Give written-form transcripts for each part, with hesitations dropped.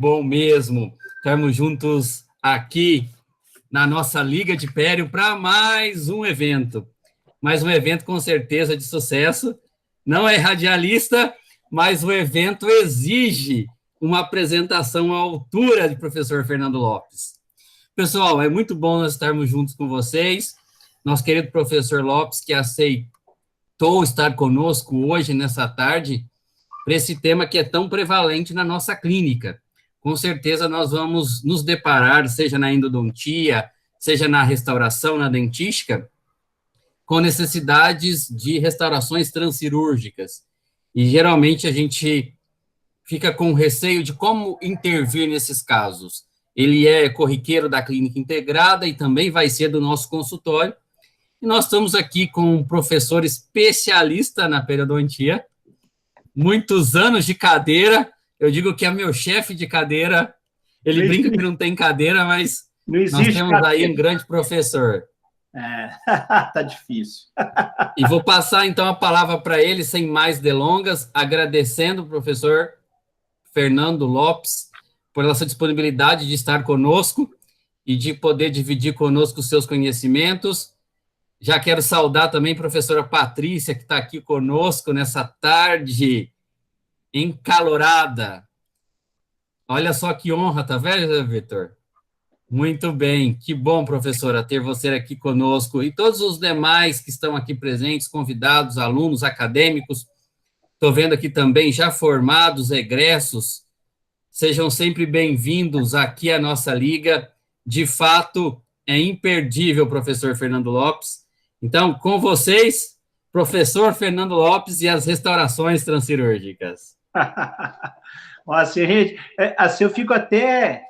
Bom mesmo. Estamos juntos aqui na nossa Liga de Pério para mais um evento. Mais um evento com certeza de sucesso. Não é radialista, mas o evento exige uma apresentação à altura de professor Fernando Lopes. Pessoal, é muito bom nós estarmos juntos com vocês. Nosso querido professor Lopes, que aceitou estar conosco hoje, nessa tarde, para esse tema que é tão prevalente na nossa clínica. Com certeza nós vamos nos deparar, seja na endodontia, seja na restauração, na dentística, com necessidades de restaurações transcirúrgicas. E geralmente a gente fica com receio de como intervir nesses casos. Ele é corriqueiro da clínica integrada e também vai ser do nosso consultório. E nós estamos aqui com um professor especialista na periodontia, muitos anos de cadeira. Eu digo que é meu chefe de cadeira. Ele brinca que não tem cadeira, mas nós temos cadeira. Aí um grande professor. Tá difícil. E vou passar, então, a palavra para ele, sem mais delongas, agradecendo o professor Fernando Lopes por essa disponibilidade de estar conosco e de poder dividir conosco os seus conhecimentos. Já quero saudar também a professora Patrícia, que está aqui conosco nessa tarde encalorada. Olha só que honra, tá vendo, Vitor? Muito bem, que bom, professora, ter você aqui conosco e todos os demais que estão aqui presentes, convidados, alunos, acadêmicos. Estou vendo aqui também já formados, egressos. Sejam sempre bem-vindos aqui à nossa liga. De fato, é imperdível, professor Fernando Lopes. Então, com vocês, professor Fernando Lopes e as restaurações transcirúrgicas. Assim, eu fico até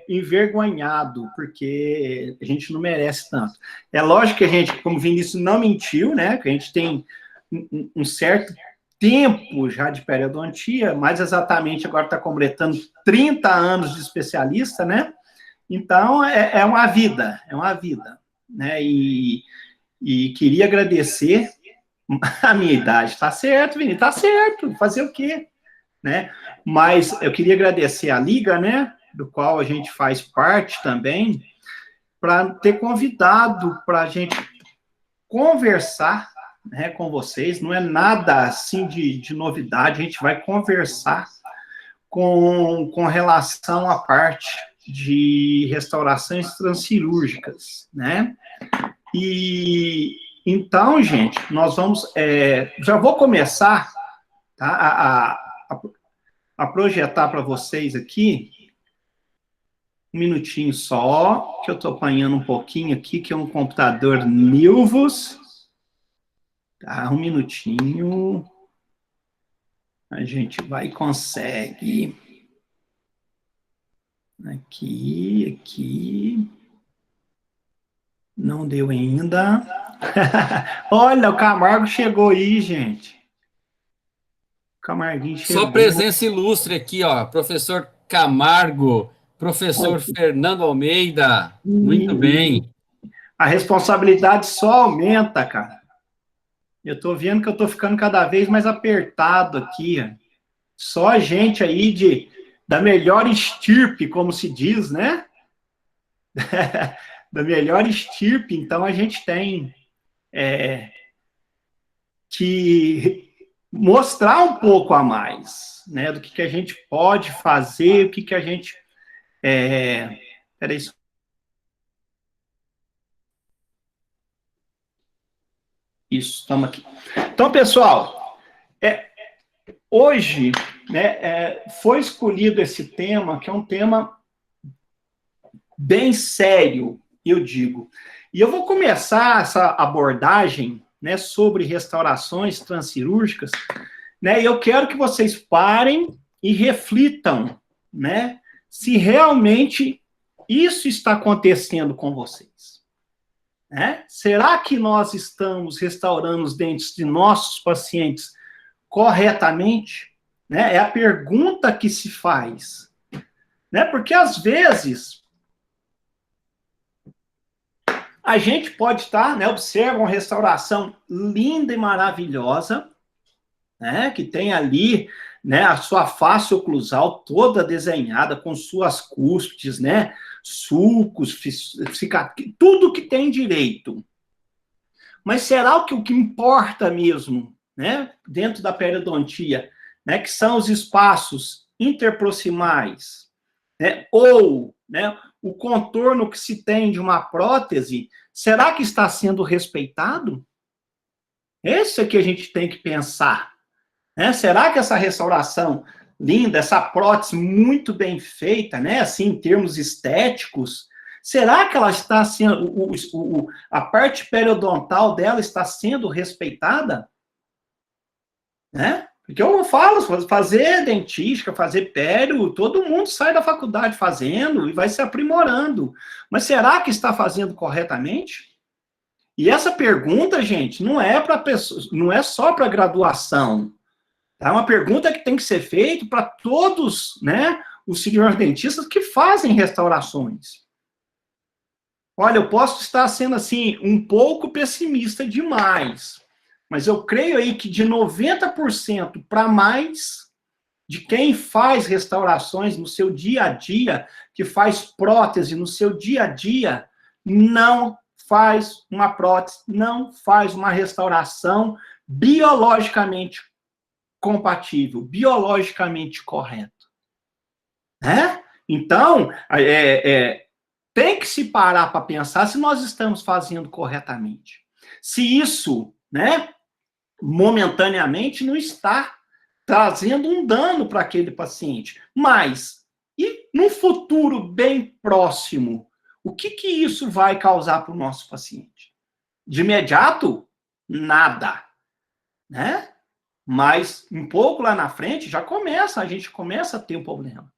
envergonhado, porque a gente não merece tanto. É lógico que a gente, como o Vinícius não mentiu, né, que a gente tem um certo tempo já de periodontia, mais exatamente agora está completando 30 anos de especialista, né? Então, é uma vida, né? E queria agradecer a minha idade. Tá certo, Vini, tá certo. Fazer o quê? Né? Mas eu queria agradecer a Liga, né? Do qual a gente faz parte também, para ter convidado para a gente conversar, né, com vocês. Não é nada assim de novidade, a gente vai conversar com relação à parte de restaurações transcirúrgicas, né? E então, gente, nós vamos... já vou começar, tá, a projetar para vocês aqui, um minutinho só, que eu estou apanhando um pouquinho aqui, que é um computador Nilvus. Tá, um minutinho. A gente vai e consegue. Aqui. Não deu ainda. Olha, o Camargo chegou aí, gente. Camarguinho chegou. Só presença ilustre aqui, ó. Professor Camargo, professor Fernando Almeida. Muito bem. A responsabilidade só aumenta, cara. Eu tô vendo que eu tô ficando cada vez mais apertado aqui. Só gente aí da melhor estirpe, como se diz, né? Da melhor estirpe. Então, a gente tem que mostrar um pouco a mais, né? Do que a gente pode fazer, o que a gente... Peraí. Isso, estamos aqui. Então, pessoal, hoje, né, foi escolhido esse tema, que é um tema bem sério, eu digo. E eu vou começar essa abordagem, né, sobre restaurações transcirúrgicas, né, e eu quero que vocês parem e reflitam, né, se realmente isso está acontecendo com vocês. Né? Será que nós estamos restaurando os dentes de nossos pacientes corretamente? Né? É a pergunta que se faz. Né? Porque, às vezes, a gente pode estar, né, observa uma restauração linda e maravilhosa, né, que tem ali, né, a sua face oclusal toda desenhada com suas cúspides, né, sulcos, tudo que tem direito. Mas será que o que importa mesmo, né, dentro da periodontia, né, que são os espaços interproximais, né, ou, né, o contorno que se tem de uma prótese, será que está sendo respeitado? Esse é que a gente tem que pensar. Né? Será que essa restauração linda, essa prótese muito bem feita, né, assim, em termos estéticos, será que ela está sendo, a parte periodontal dela está sendo respeitada? Né? Porque eu não falo, fazer dentística, fazer pério, todo mundo sai da faculdade fazendo e vai se aprimorando. Mas será que está fazendo corretamente? E essa pergunta, gente, não é para pessoas, não é só para graduação. É uma pergunta que tem que ser feita para todos, né, os senhores dentistas que fazem restaurações. Olha, eu posso estar sendo, assim, um pouco pessimista demais, mas eu creio aí que de 90% para mais de quem faz restaurações no seu dia a dia, que faz prótese no seu dia a dia, não faz uma prótese, não faz uma restauração biologicamente compatível, biologicamente correto. Né? Então, tem que se parar para pensar se nós estamos fazendo corretamente. Se isso, né, momentaneamente não está trazendo um dano para aquele paciente. Mas, e no futuro bem próximo, o que isso vai causar para o nosso paciente? De imediato, nada. Né? Mas um pouco lá na frente a gente começa a ter um problema.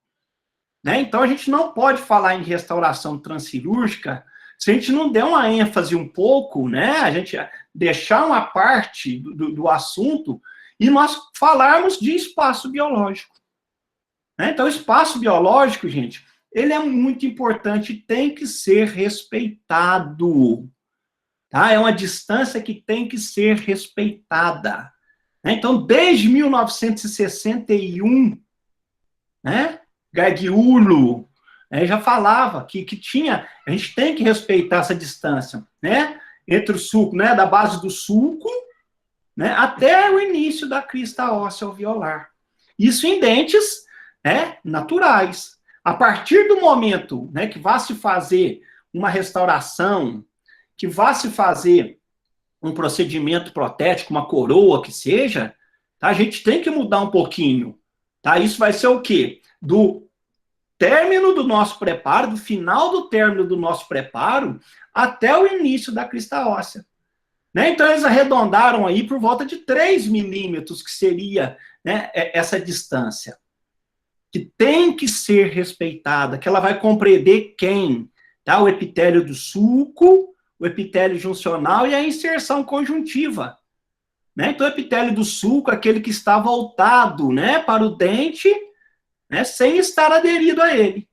Né? Então a gente não pode falar em restauração transcirúrgica se a gente não der uma ênfase um pouco, né? A gente deixar uma parte do assunto e nós falarmos de espaço biológico. Né? Então, o espaço biológico, gente, ele é muito importante e tem que ser respeitado. Tá? É uma distância que tem que ser respeitada. Então, desde 1961, né, Gargiulo já falava que a gente tem que respeitar essa distância, né, entre o sulco, né, da base do sulco, né, até o início da crista óssea alveolar. Isso em dentes, né, naturais. A partir do momento, né, que vá se fazer uma restauração, que vá se fazer um procedimento protético, uma coroa que seja, tá? A gente tem que mudar um pouquinho. Tá? Isso vai ser o quê? Do término do nosso preparo, do final do término do nosso preparo, até o início da crista óssea. Né? Então, eles arredondaram aí por volta de 3 milímetros, que seria, né, essa distância. Que tem que ser respeitada, que ela vai compreender quem? Tá? O epitélio do sulco, o epitélio juncional e a inserção conjuntiva. Né? Então, o epitélio do sulco é aquele que está voltado, né, para o dente, né, sem estar aderido a ele.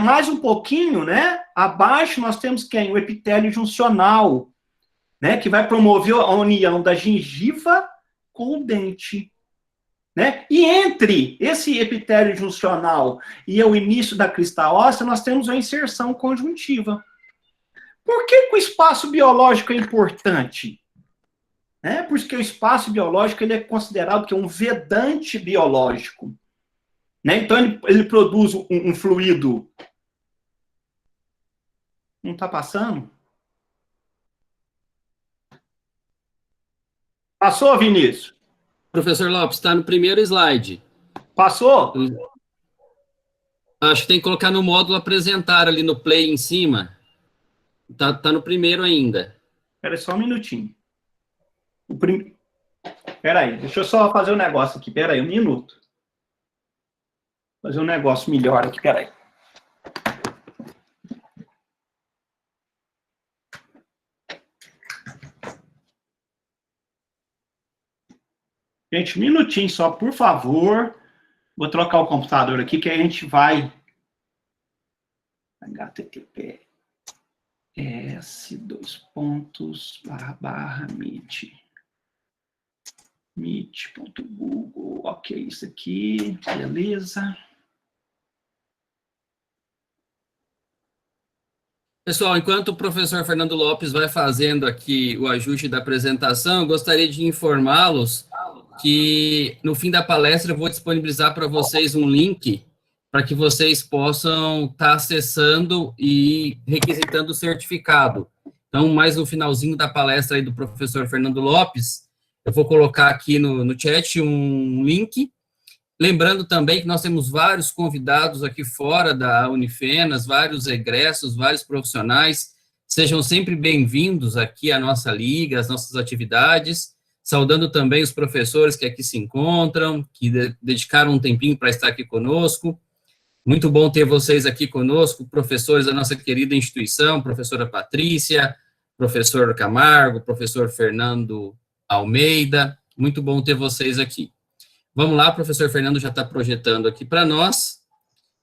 Mais um pouquinho, né, abaixo nós temos quem? O epitélio juncional, né, que vai promover a união da gengiva com o dente. Né? E entre esse epitélio juncional e o início da crista óssea, nós temos a inserção conjuntiva. Por que o espaço biológico é importante? Porque o espaço biológico ele é considerado que é um vedante biológico. Né? Então, ele produz um fluido. Não está passando? Passou, Vinícius? Professor Lopes, está no primeiro slide. Passou? Acho que tem que colocar no módulo apresentar ali no play em cima. Tá no primeiro ainda. Espera só um minutinho. Espera aí, deixa eu só fazer um negócio aqui. Espera aí, um minuto. Fazer um negócio melhor aqui, espera aí. Gente, um minutinho só, por favor. Vou trocar o computador aqui, que aí a gente vai... https://meet. Meet.google, ok, isso aqui, beleza. Pessoal, enquanto o professor Fernando Lopes vai fazendo aqui o ajuste da apresentação, eu gostaria de informá-los que no fim da palestra eu vou disponibilizar para vocês um link para que vocês possam estar acessando e requisitando o certificado. Então, mais no finalzinho da palestra aí do professor Fernando Lopes, eu vou colocar aqui no chat um link. Lembrando também que nós temos vários convidados aqui fora da Unifenas, vários egressos, vários profissionais. Sejam sempre bem-vindos aqui à nossa liga, às nossas atividades. Saudando também os professores que aqui se encontram, que dedicaram um tempinho para estar aqui conosco. Muito bom ter vocês aqui conosco, professores da nossa querida instituição, professora Patrícia, professor Camargo, professor Fernando Almeida. Muito bom ter vocês aqui. Vamos lá, o professor Fernando já está projetando aqui para nós.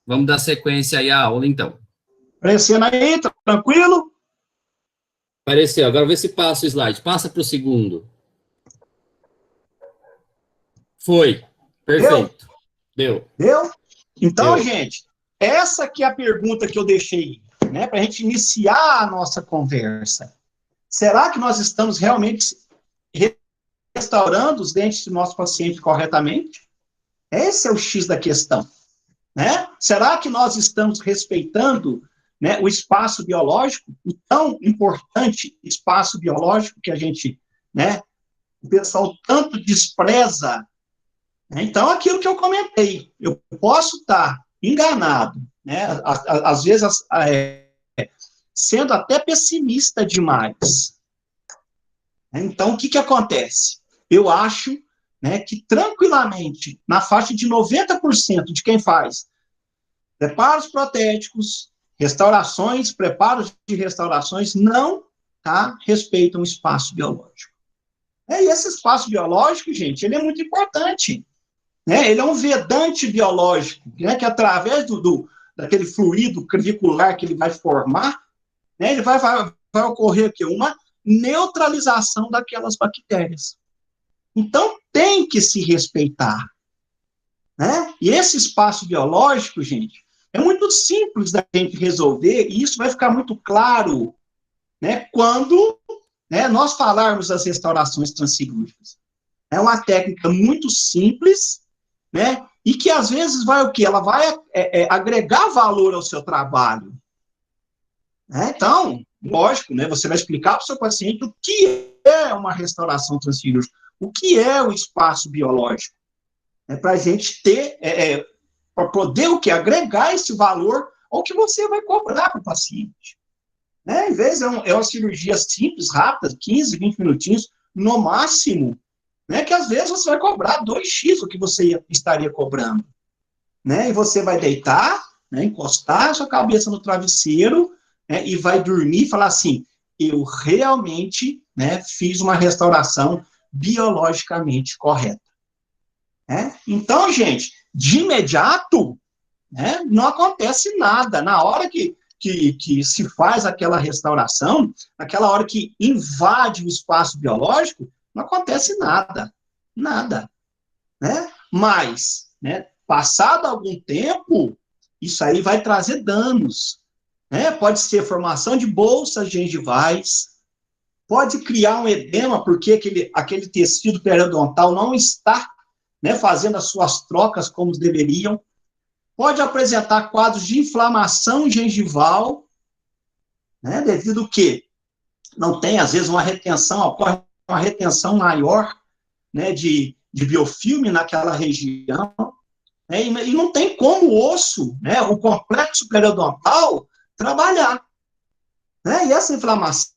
Vamos dar sequência aí à aula, então. Aparecendo aí, tranquilo? Apareceu. Agora vê se passa o slide. Passa para o segundo. Foi. Perfeito. Deu? Então, Deu. gente, essa aqui é a pergunta que eu deixei, né, para a gente iniciar a nossa conversa. Será que nós estamos realmente restaurando os dentes do nosso paciente corretamente? Esse é o X da questão, né? Será que nós estamos respeitando, né, o espaço biológico, o tão importante espaço biológico que a gente, né, o pessoal tanto despreza? Então, aquilo que eu comentei, eu posso estar enganado, né? Às vezes, sendo até pessimista demais. Então, o que acontece? Eu acho, né, que tranquilamente, na faixa de 90% de quem faz preparos protéticos, restaurações, preparos de restaurações, não respeitam o espaço biológico. E esse espaço biológico, gente, ele é muito importante. Né? Ele é um vedante biológico, né, que através daquele fluido clavicular que ele vai formar, né, ele vai ocorrer aqui uma neutralização daquelas bactérias. Então, tem que se respeitar. Né? E esse espaço biológico, gente, é muito simples da gente resolver, e isso vai ficar muito claro, né, quando, né, nós falarmos das restaurações transcirúrgicas. É uma técnica muito simples, né, e que às vezes vai o quê? Ela vai agregar valor ao seu trabalho. Né? Então, lógico, né, você vai explicar para o seu paciente o que é uma restauração transcirúrgica, o que é o espaço biológico, né, para a gente ter, para poder o quê? Agregar esse valor ao que você vai cobrar para o paciente. Né? Às vezes é uma cirurgia simples, rápida, 15, 20 minutinhos, no máximo, né, que às vezes você vai cobrar 2x o que você estaria cobrando. Né, e você vai deitar, né, encostar a sua cabeça no travesseiro, né, e vai dormir e falar assim, eu realmente, né, fiz uma restauração biologicamente correta. Né? Então, gente, de imediato, né, não acontece nada. Na hora que se faz aquela restauração, naquela hora que invade o espaço biológico, não acontece nada, nada, né? Mas, né, passado algum tempo, isso aí vai trazer danos, né? Pode ser formação de bolsas gengivais, pode criar um edema porque aquele tecido periodontal não está, né, fazendo as suas trocas como deveriam, pode apresentar quadros de inflamação gengival, né, devido ao que não tem, às vezes, uma retenção, ocorre uma retenção maior, né, de biofilme naquela região, né, e não tem como o osso, né, o complexo periodontal, trabalhar. Né, e essa inflamação,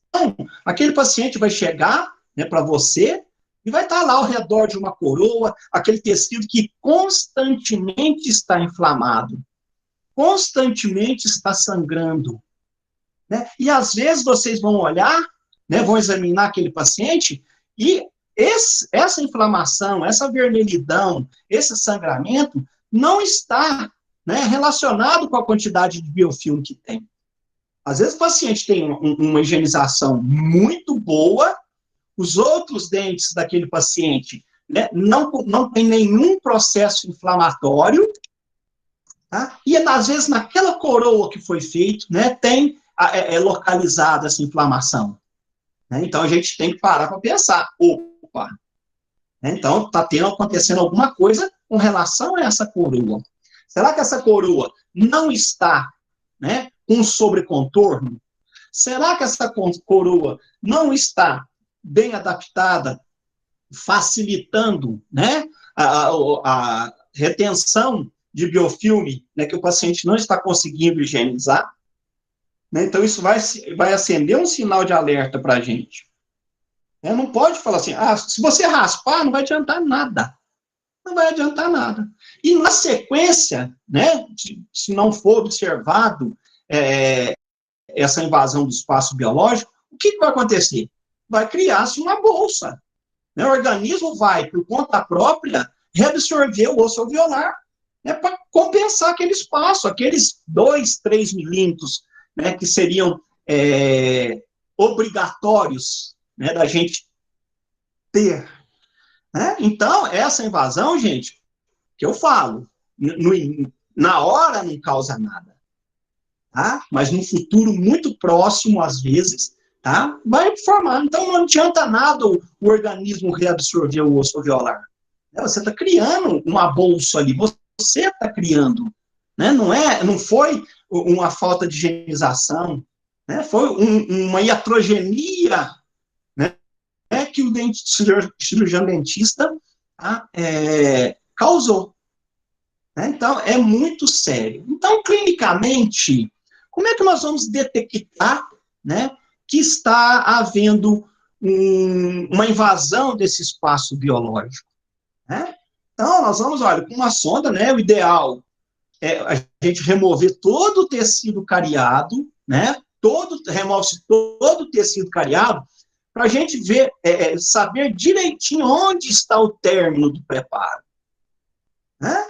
aquele paciente vai chegar, né, para você e vai estar lá ao redor de uma coroa, aquele tecido que constantemente está inflamado, constantemente está sangrando. Né, e às vezes vocês vão olhar, né, vão examinar aquele paciente e essa inflamação, essa vermelhidão, esse sangramento não está, né, relacionado com a quantidade de biofilme que tem. Às vezes o paciente tem uma higienização muito boa, os outros dentes daquele paciente, né, não tem nenhum processo inflamatório, tá? E às vezes naquela coroa que foi feito, né, tem localizada essa inflamação. Né? Então a gente tem que parar para pensar, opa, né, então está acontecendo alguma coisa com relação a essa coroa. Será que essa coroa não está, né, com sobrecontorno? Será que essa coroa não está bem adaptada, facilitando, né, a retenção de biofilme, né, que o paciente não está conseguindo higienizar? Né? Então, isso vai acender um sinal de alerta para a gente. Não pode falar assim, se você raspar, não vai adiantar nada. Não vai adiantar nada. E, na sequência, né, se não for observado essa invasão do espaço biológico, o que vai acontecer? Vai criar-se uma bolsa. Né? O organismo vai, por conta própria, reabsorver o osso alveolar, né, para compensar aquele espaço, aqueles 2, 3 milímetros, né, que seriam obrigatórios, né, da gente ter. Né? Então, essa invasão, gente, que eu falo, na hora não causa nada, tá? Mas no futuro muito próximo, às vezes, tá? Vai formar. Então, não adianta nada o organismo reabsorver o osso alveolar. Você está criando uma bolsa ali, você está criando. Né? Não foi uma falta de higienização, né? Foi uma iatrogenia, né? Que o cirurgião dentista, tá? Causou. Né? Então, é muito sério. Então, clinicamente, como é que nós vamos detectar, né, que está havendo uma invasão desse espaço biológico? Né? Então, nós vamos, olha, com uma sonda, né, o ideal é a gente remover todo o tecido cariado, né, remove-se todo o tecido cariado, para a gente ver, saber direitinho onde está o término do preparo. Né?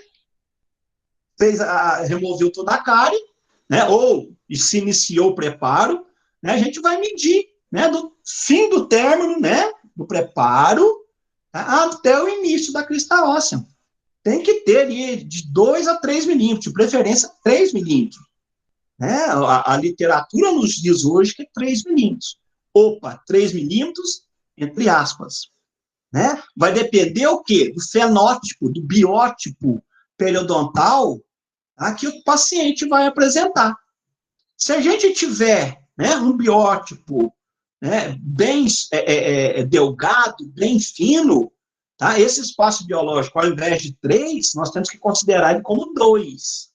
Removeu toda a cárie, né, ou se iniciou o preparo, né, a gente vai medir, né, do fim do término, né, do preparo, tá, até o início da crista óssea. Tem que ter ali de 2 a 3 milímetros, de preferência 3 milímetros. Né? A literatura nos diz hoje que é 3 milímetros. Opa, 3 milímetros, entre aspas. Né? Vai depender o quê? Do fenótipo, do biótipo periodontal, tá, que o paciente vai apresentar. Se a gente tiver, né, um biótipo, né, bem delgado, bem fino, tá, esse espaço biológico, ao invés de 3, nós temos que considerar ele como 2.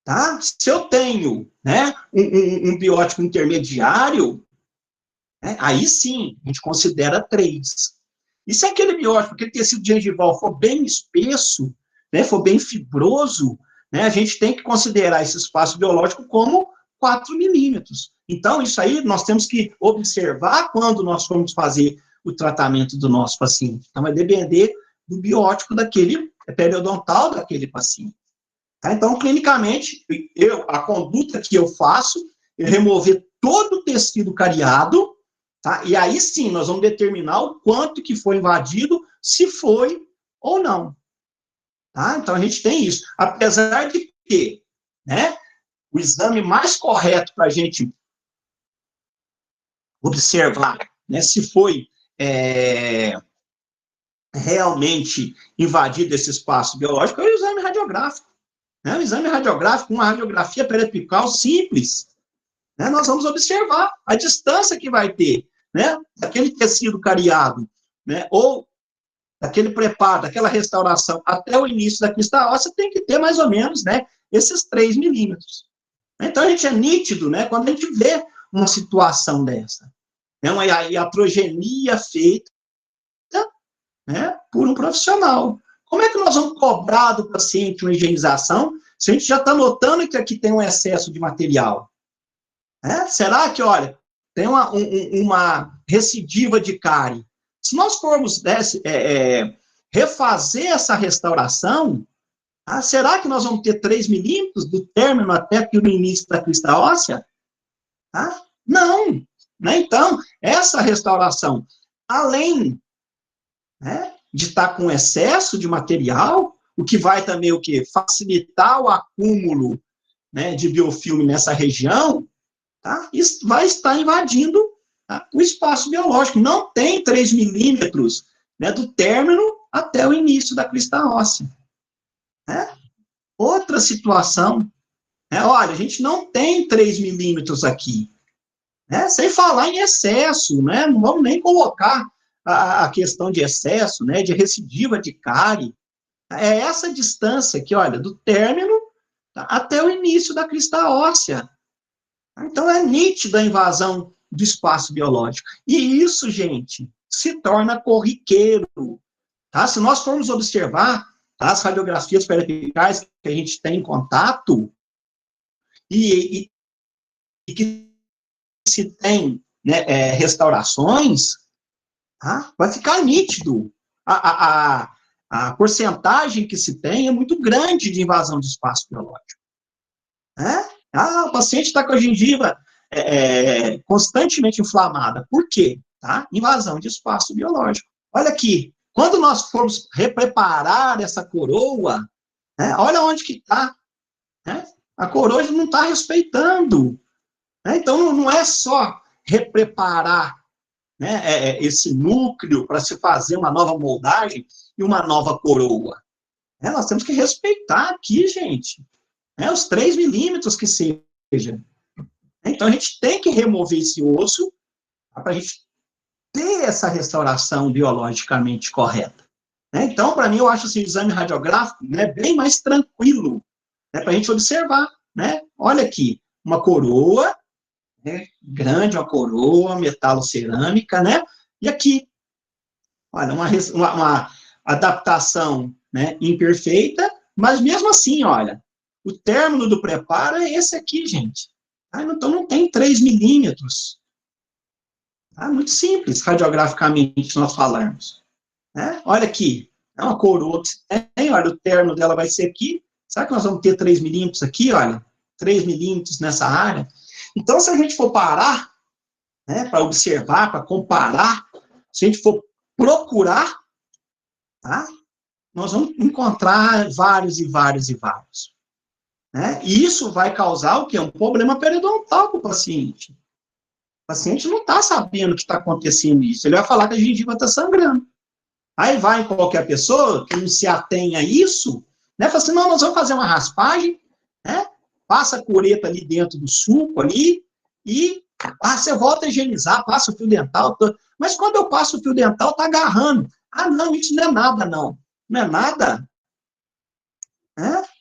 Tá? Se eu tenho, né, um biótipo intermediário, né, aí sim, a gente considera 3. E se aquele biótipo, aquele tecido gengival for bem espesso, né, for bem fibroso, né, a gente tem que considerar esse espaço biológico como 4 milímetros. Então, isso aí nós temos que observar quando nós formos fazer o tratamento do nosso paciente. Então, vai depender do biótipo daquele periodontal daquele paciente. Tá? Então, clinicamente, a conduta que eu faço é remover todo o tecido cariado, tá? E aí sim, nós vamos determinar o quanto que foi invadido, se foi ou não. Tá? Então, a gente tem isso. Apesar de que, né, o exame mais correto para a gente observar, né, se foi realmente invadido esse espaço biológico, é o exame radiográfico. Né? O exame radiográfico, uma radiografia periapical simples, né, nós vamos observar a distância que vai ter, né, daquele tecido cariado, né, ou daquele preparo, daquela restauração até o início da crista óssea, tem que ter mais ou menos, né, esses 3 milímetros. Então, a gente é nítido, né, quando a gente vê uma situação dessa. É uma iatrogenia feita, né, por um profissional. Como é que nós vamos cobrar do paciente uma higienização se a gente já está notando que aqui tem um excesso de material? Será que, olha, tem uma recidiva de cárie? Se nós formos refazer essa restauração, será que nós vamos ter 3 milímetros do término até o início da crista óssea? Não. Né? Então, essa restauração, além, né, de estar com excesso de material, o que vai também o quê? Facilitar o acúmulo, né, de biofilme nessa região, tá? Isso vai estar invadindo, tá, o espaço biológico. Não tem 3 milímetros, né, do término até o início da crista óssea. Né? Outra situação, né, olha, a gente não tem 3 milímetros aqui, né, sem falar em excesso, né, não vamos nem colocar a questão de excesso, né, de recidiva de cárie. É essa distância aqui, olha, do término, tá, até o início da crista óssea. Então, é nítida a invasão do espaço biológico. E isso, gente, se torna corriqueiro. Tá? Se nós formos observar, tá, as radiografias periapicais que a gente tem em contato, e que se tem, né, restaurações, tá, vai ficar nítido. A porcentagem que se tem é muito grande de invasão de espaço biológico. Né? O paciente está com a gengiva constantemente inflamada. Por quê? Tá? Invasão de espaço biológico. Olha aqui, quando nós formos repreparar essa coroa, né, olha onde que está. Né? A coroa não está respeitando. Né? Então, não é só repreparar, né, esse núcleo para se fazer uma nova moldagem e uma nova coroa. Nós temos que respeitar aqui, gente, né, os 3 milímetros que seja. Então, a gente tem que remover esse osso para a gente ter essa restauração biologicamente correta. Né? Então, para mim, eu acho assim, o exame radiográfico, né, bem mais tranquilo, né, para a gente observar. Né? Olha aqui, uma coroa, né, grande, uma coroa, metalocerâmica, né? E aqui, olha, uma adaptação, né, imperfeita, mas mesmo assim, olha, o término do preparo é esse aqui, gente. Então, não tem 3 milímetros. Muito simples, radiograficamente, nós falarmos. Né? Olha aqui, é uma coroa que tem, olha, o término dela vai ser aqui. Será que nós vamos ter 3 milímetros aqui, olha? 3 milímetros nessa área? Então, se a gente for parar, né, para observar, para comparar, se a gente for procurar, tá, nós vamos encontrar vários e vários e vários. Né? E isso vai causar o quê? Um problema periodontal para o paciente. O paciente não está sabendo que está acontecendo isso. Ele vai falar que a gengiva está sangrando. Aí vai em qualquer pessoa que não se atém a isso, né? Fala assim, não, nós vamos fazer uma raspagem, né? Passa a cureta ali dentro do suco ali, e você volta a higienizar, passa o fio dental. Mas quando eu passo o fio dental, está agarrando. Não, isso não é nada, não. Não é nada.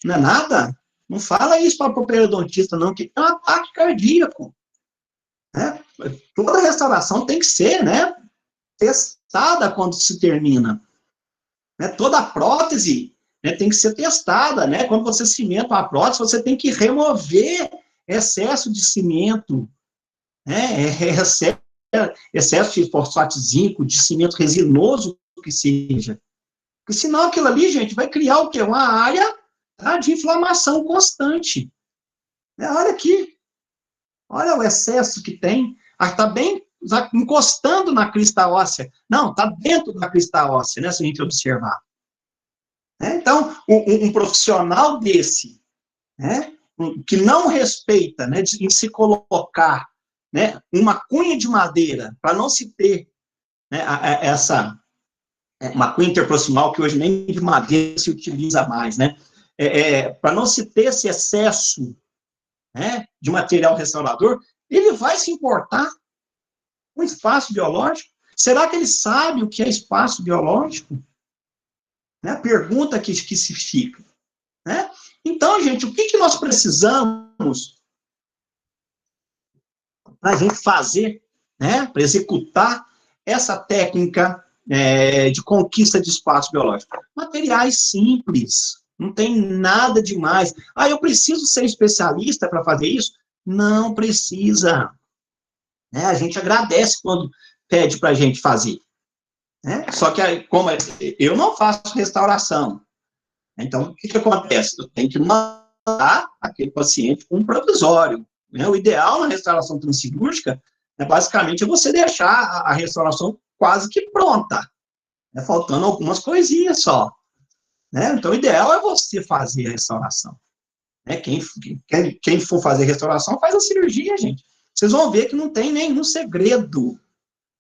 Não é nada. Não fala isso para o periodontista, não, que é um ataque cardíaco. Né? Toda restauração tem que ser, né, testada quando se termina. Né? Toda prótese, né, tem que ser testada. Né? Quando você cimenta uma prótese, você tem que remover excesso de cimento, né? Excesso de fosfato de zinco, de cimento resinoso que seja. Porque senão aquilo ali, gente, vai criar o quê? Uma área, tá, de inflamação constante. Olha aqui. Olha o excesso que tem. Está bem encostando na crista óssea. Não, está dentro da crista óssea, né, se a gente observar. Então, um profissional desse, né, que não respeita, né, em se colocar, né, uma cunha de madeira, para não se ter, né, uma cunha interproximal, que hoje nem de madeira se utiliza mais, né, para não se ter esse excesso, né, de material restaurador, ele vai se importar com espaço biológico? Será que ele sabe o que é espaço biológico? Né? A pergunta que se fica. Né? Então, gente, o que nós precisamos para a gente fazer, né, para executar essa técnica de conquista de espaço biológico? Materiais simples. Não tem nada demais. Eu preciso ser especialista para fazer isso? Não precisa. Né? A gente agradece quando pede para a gente fazer. Né? Só que, como eu não faço restauração, então, o que acontece? Eu tenho que mandar aquele paciente com um provisório. Né? O ideal na restauração transcirúrgica, né, basicamente, é você deixar a restauração quase que pronta. faltando algumas coisinhas só. Né? Então, o ideal é você fazer a restauração. Né? Quem for fazer restauração, faz a cirurgia, gente. Vocês vão ver que não tem nenhum segredo.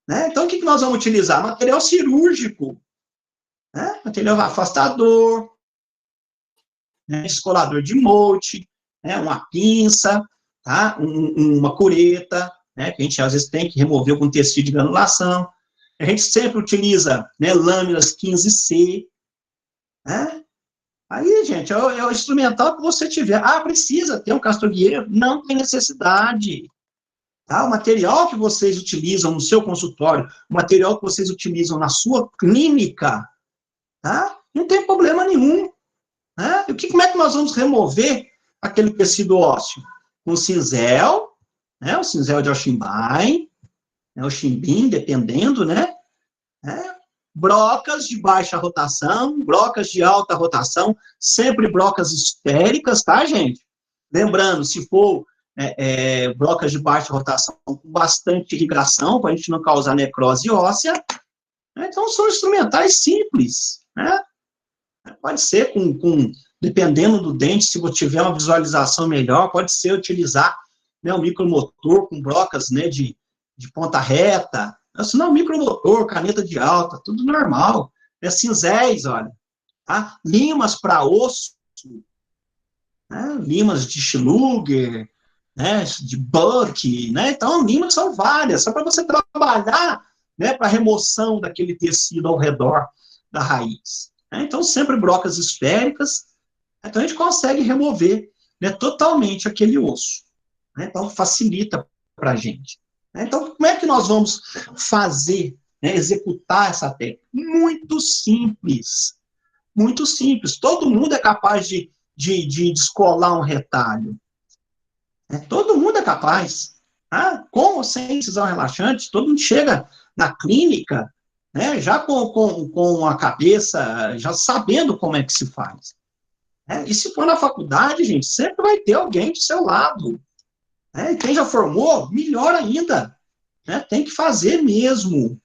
Né? Então, o que nós vamos utilizar? Material cirúrgico. Né? Material afastador, né? Descolador de molde, né? Uma pinça, tá? Uma cureta, né? Que a gente às vezes tem que remover com tecido de granulação. A gente sempre utiliza, né, lâminas 15C. Né? Aí, gente, é o instrumental que você tiver. Ah, precisa ter um castorgueiro? Não tem necessidade. Tá? O material que vocês utilizam no seu consultório, o material que vocês utilizam na sua clínica, tá? Não tem problema nenhum. Né? Como é que nós vamos remover aquele tecido ósseo? Com cinzel, né? O cinzel de Ochimbain, né? O chimbim, dependendo, né? Brocas de baixa rotação, brocas de alta rotação, sempre brocas esféricas, tá, gente? Lembrando, se for brocas de baixa rotação com bastante irrigação, para a gente não causar necrose óssea, né? Então, são instrumentais simples, né? Pode ser dependendo do dente, se você tiver uma visualização melhor, pode ser utilizar, né, o micromotor com brocas, né, de ponta reta, se não, micromotor, caneta de alta, tudo normal. Cinzéis, olha, tá? Limas para osso, né? Limas de Schluger, né, de Buck, né? Então, limas são várias, só para você trabalhar, né, para remoção daquele tecido ao redor da raiz. Né? Então, sempre brocas esféricas, então a gente consegue remover, né, totalmente aquele osso. Né? Então, facilita para a gente. Então, como é que nós vamos fazer, né, executar essa técnica? Muito simples. Muito simples. Todo mundo é capaz de descolar um retalho. Todo mundo é capaz. Tá? Com ou sem incisão relaxante, todo mundo chega na clínica, né, já com a cabeça, já sabendo como é que se faz. E se for na faculdade, gente, sempre vai ter alguém do seu lado. E quem já formou, melhor ainda. Né? Tem que fazer mesmo.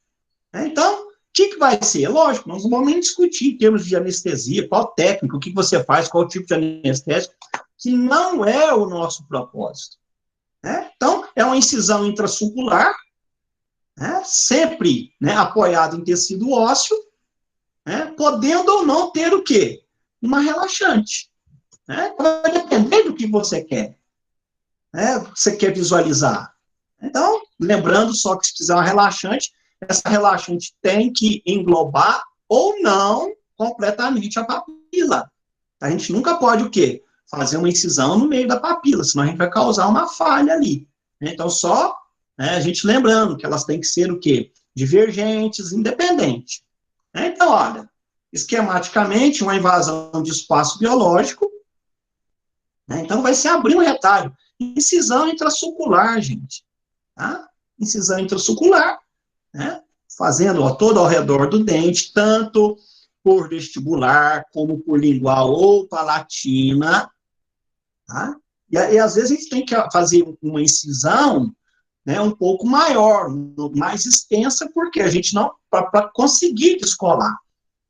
Então, o que vai ser? Lógico, nós não vamos nem discutir em termos de anestesia, qual técnica, o que você faz, qual tipo de anestésico, que não é o nosso propósito. Então, é uma incisão intracelular, sempre, né, apoiado em tecido ósseo, podendo ou não ter o quê? Uma relaxante. Vai depender do que você quer. Você quer visualizar. Então, lembrando só que se fizer uma relaxante, essa relaxante tem que englobar ou não completamente a papila. A gente nunca pode o quê? Fazer uma incisão no meio da papila, senão a gente vai causar uma falha ali. Então, só, né, a gente lembrando que elas têm que ser o quê? Divergentes, independentes. Então, olha, esquematicamente, uma invasão de espaço biológico, então vai se abrir um retalho. Incisão intracelular, gente. Tá? Incisão intracelular, né? Fazendo todo ao redor do dente, tanto por vestibular, como por lingual ou palatina. Tá? E às vezes a gente tem que fazer uma incisão, né, um pouco maior, mais extensa, porque a gente não, para conseguir descolar.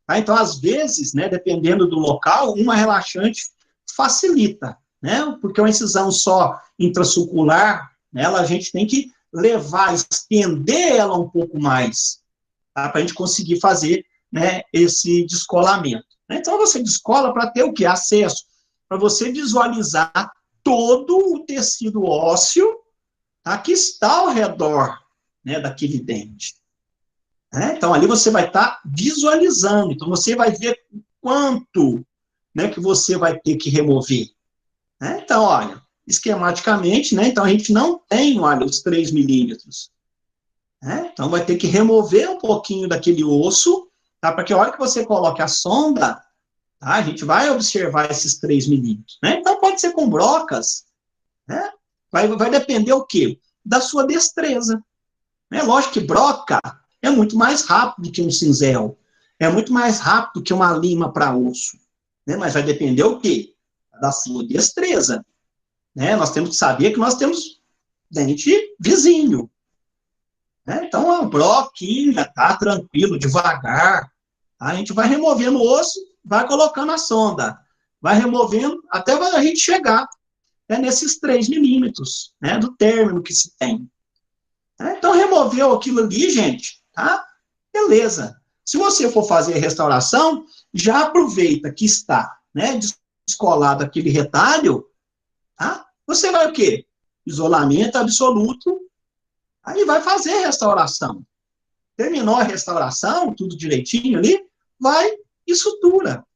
Tá? Então, às vezes, né, dependendo do local, uma relaxante facilita, né? Porque uma incisão só intracelular, ela a gente tem que levar, estender ela um pouco mais, tá? Para a gente conseguir fazer, né, esse descolamento. Então, você descola para ter o quê? Acesso, para você visualizar todo o tecido ósseo, tá, que está ao redor, né, daquele dente. Então, ali você vai estar visualizando. Então, você vai ver quanto, né, que você vai ter que remover. Então, olha, esquematicamente, né, então a gente não tem, olha, os 3 milímetros. Então, vai ter que remover um pouquinho daquele osso, tá, para que a hora que você coloque a sonda, tá, a gente vai observar esses 3 milímetros. Então, pode ser com brocas, né? Vai depender o quê? Da sua destreza. Lógico que broca é muito mais rápido que um cinzel, é muito mais rápido que uma lima para osso, né? Mas vai depender o quê? Da sua destreza. Nós temos que saber que nós temos dente vizinho. Então, a broquinha, tá tranquilo, devagar, A gente vai removendo o osso, vai colocando a sonda, vai removendo, até a gente chegar, né, nesses 3 milímetros, né, do término que se tem. Então, removeu aquilo ali, gente, tá? Beleza. Se você for fazer a restauração, já aproveita que está, né, descolado aquele retalho, tá? Você vai o quê? Isolamento absoluto, aí vai fazer a restauração. Terminou a restauração, tudo direitinho ali, vai e sutura.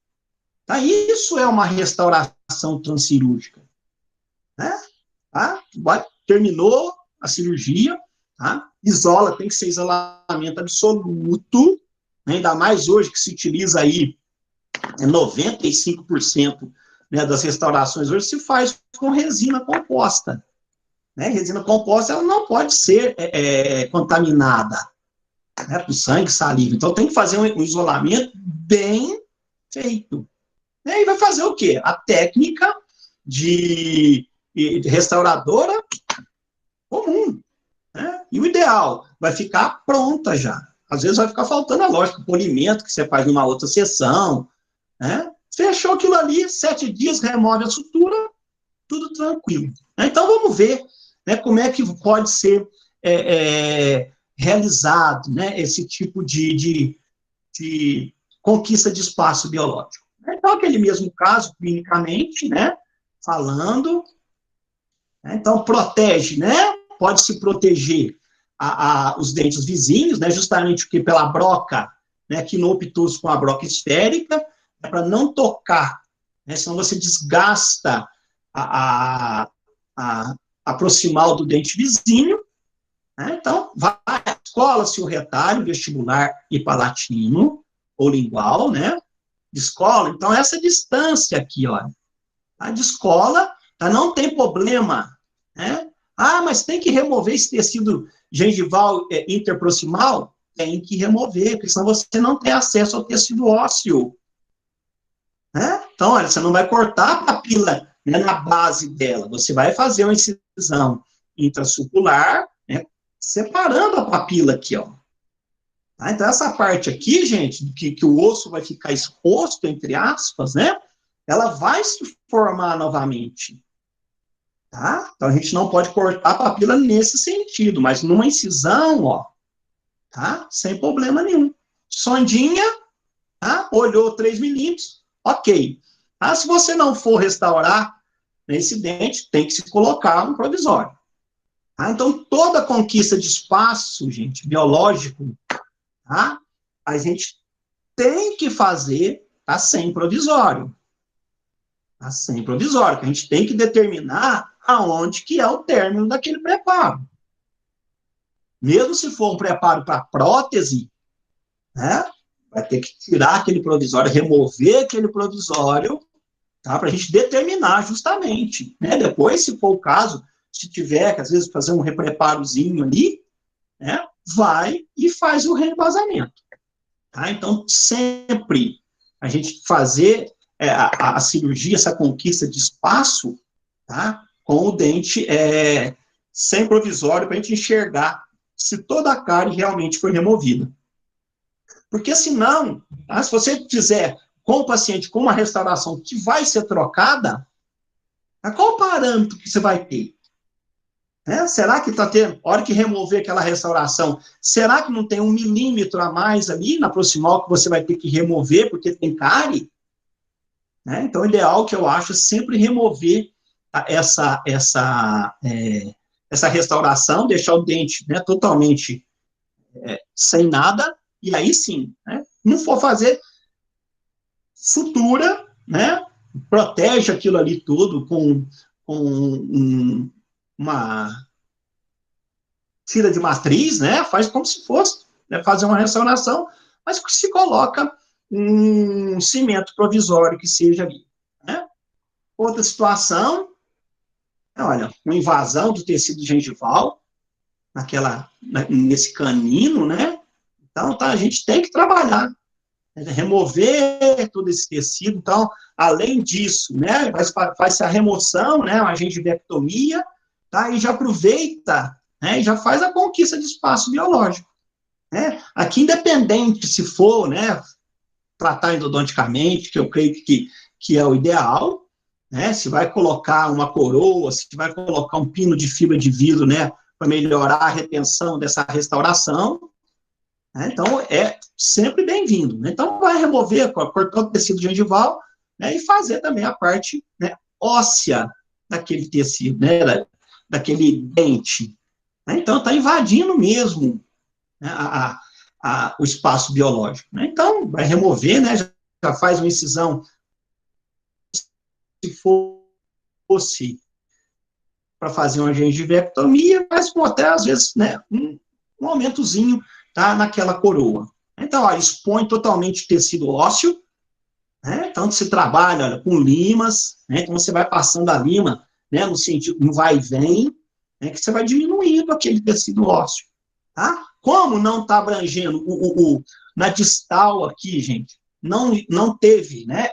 Tá? Isso é uma restauração transcirúrgica. Né? Tá? Terminou a cirurgia, tá? Isola, tem que ser isolamento absoluto, né? Ainda mais hoje que se utiliza aí 95%, né, das restaurações hoje se faz com resina composta. Né? Resina composta, ela não pode ser contaminada, né, com sangue, saliva. Então, tem que fazer um isolamento bem feito. E aí vai fazer o quê? A técnica de restauradora comum. Né? E o ideal, vai ficar pronta já. Às vezes vai ficar faltando a lógica, o polimento que você faz numa outra sessão. Né? Fechou aquilo ali, 7 dias, remove a sutura, tudo tranquilo. Então, vamos ver, né, como é que pode ser realizado, né, esse tipo de conquista de espaço biológico. Então, aquele mesmo caso, clinicamente, né, falando, né, então, protege, né, pode se proteger os dentes vizinhos, né, justamente porque pela broca, né, quinoptus com a broca esférica, para não tocar, né, senão você desgasta a proximal do dente vizinho, né? Então, descola-se o retalho vestibular e palatino, ou lingual, né? Descola, então, essa distância aqui, ó, a descola, tá? Não tem problema, né? Ah, mas tem que remover esse tecido gengival interproximal? Tem que remover, porque senão você não tem acesso ao tecido ósseo. Né? Então, olha, você não vai cortar a papila, né, na base dela, você vai fazer uma incisão intrasulcular, né, separando a papila aqui, ó. Tá? Então, essa parte aqui, gente, que o osso vai ficar exposto, entre aspas, né, ela vai se formar novamente. Tá? Então, a gente não pode cortar a papila nesse sentido, mas numa incisão, ó, tá? Sem problema nenhum. Sondinha, tá? Olhou 3 milímetros, ok. Ah, se você não for restaurar esse dente, tem que se colocar um provisório. Ah, então, toda conquista de espaço, gente, biológico, tá? A gente tem que fazer, tá, sem provisório. Tá, sem provisório, que a gente tem que determinar aonde que é o término daquele preparo. Mesmo se for um preparo para prótese, né? Vai ter que tirar aquele provisório, remover aquele provisório, tá? Para a gente determinar justamente, né? Depois, se for o caso, se tiver que, às vezes, fazer um repreparozinho ali, né? Vai e faz o reembasamento. Tá? Então, sempre a gente fazer a cirurgia, essa conquista de espaço, tá? Com o dente sem provisório, para a gente enxergar se toda a cárie realmente foi removida. Porque senão, tá, se você fizer com o paciente com uma restauração que vai ser trocada, qual o parâmetro que você vai ter? Será que está tendo, a hora que remover aquela restauração, será que não tem 1 milímetro a mais ali na proximal que você vai ter que remover porque tem cárie? Então, o ideal que eu acho é sempre remover essa restauração, deixar o dente, né, totalmente sem nada, e aí sim, né, não for fazer sutura, né, protege aquilo ali tudo com uma tira de matriz, né, faz como se fosse, né, fazer uma restauração, mas que se coloca um cimento provisório que seja ali. Né? Outra situação, olha, uma invasão do tecido gengival, nesse canino, né? Então, tá, a gente tem que trabalhar, né, remover todo esse tecido. Então, além disso, né, faz a remoção, né, uma gengivectomia, tá, e já aproveita, né, e já faz a conquista de espaço biológico. Né? Aqui, independente se for, né, tratar endodonticamente, que eu creio que é o ideal, né? Se vai colocar uma coroa, se vai colocar um pino de fibra de vidro, né, para melhorar a retenção dessa restauração, né? Então, é sempre bem-vindo, né? Então, vai remover, cortar o tecido gengival, né, e fazer também a parte, né, óssea daquele tecido, né, daquele dente. Né? Então, está invadindo mesmo, né, o espaço biológico. Né? Então, vai remover, né, já faz uma incisão, se fosse para fazer uma gengivectomia, mas com até, às vezes, né, um aumentozinho, tá, naquela coroa. Então, ó, expõe totalmente o tecido ósseo, né? Então, você trabalha, olha, com limas, né? Então, você vai passando a lima, né, no sentido, no vai e vem, né, que você vai diminuindo aquele tecido ósseo, tá? Como não está abrangendo na distal aqui, gente, não teve, né,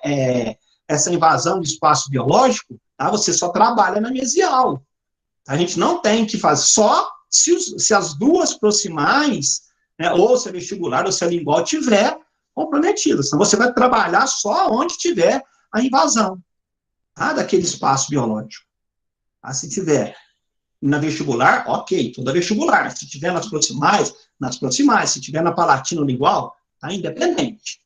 essa invasão do espaço biológico, tá? Você só trabalha na mesial. A gente não tem que fazer, só se as duas proximais, né, ou se a vestibular ou se a lingual tiver comprometidas. Então, você vai trabalhar só onde tiver a invasão, tá, daquele espaço biológico. Tá? Se tiver na vestibular, ok, toda vestibular. Se tiver nas proximais. Se tiver na palatina ou lingual, tá, independente.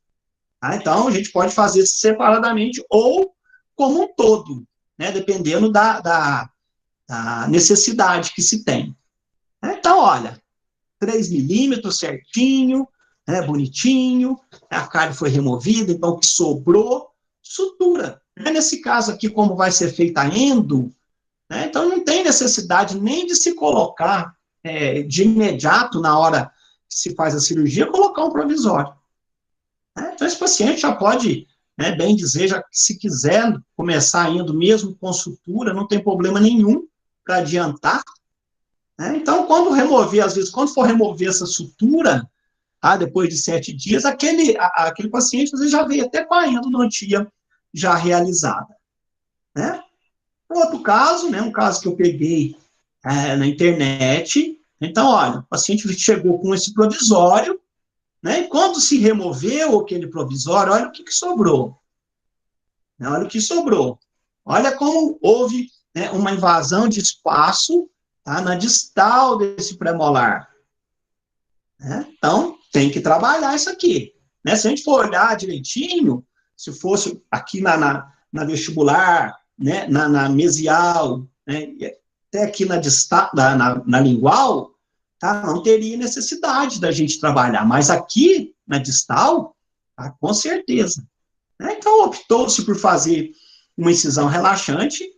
Tá? Então, a gente pode fazer separadamente ou como um todo, né, dependendo da necessidade que se tem. Então, olha, 3 milímetros certinho, né, bonitinho, a cárie foi removida, então o que sobrou, sutura. Nesse caso aqui, como vai ser feita a endo, né, então não tem necessidade nem de se colocar de imediato, na hora que se faz a cirurgia, colocar um provisório. Né? Então, esse paciente já pode, né, bem dizer, já, se quiser começar indo mesmo com sutura, não tem problema nenhum para adiantar. Né? Então, quando remover, às vezes, quando for remover essa sutura, tá, depois de 7 dias, aquele paciente, às vezes, já veio até com a endodontia já realizada. Né? Outro caso, né, um caso que eu peguei na internet, então, olha, o paciente chegou com esse provisório, né, e quando se removeu aquele provisório, olha o que sobrou. Né, olha o que sobrou. Olha como houve, né, uma invasão de espaço, tá, na distal desse premolar. Né? Então, tem que trabalhar isso aqui. Né? Se a gente for olhar direitinho, se fosse aqui na vestibular, né, na mesial, né, até aqui na distal, na lingual, tá, não teria necessidade da gente trabalhar. Mas aqui, na distal, tá, com certeza. Né? Então, optou-se por fazer uma incisão relaxante.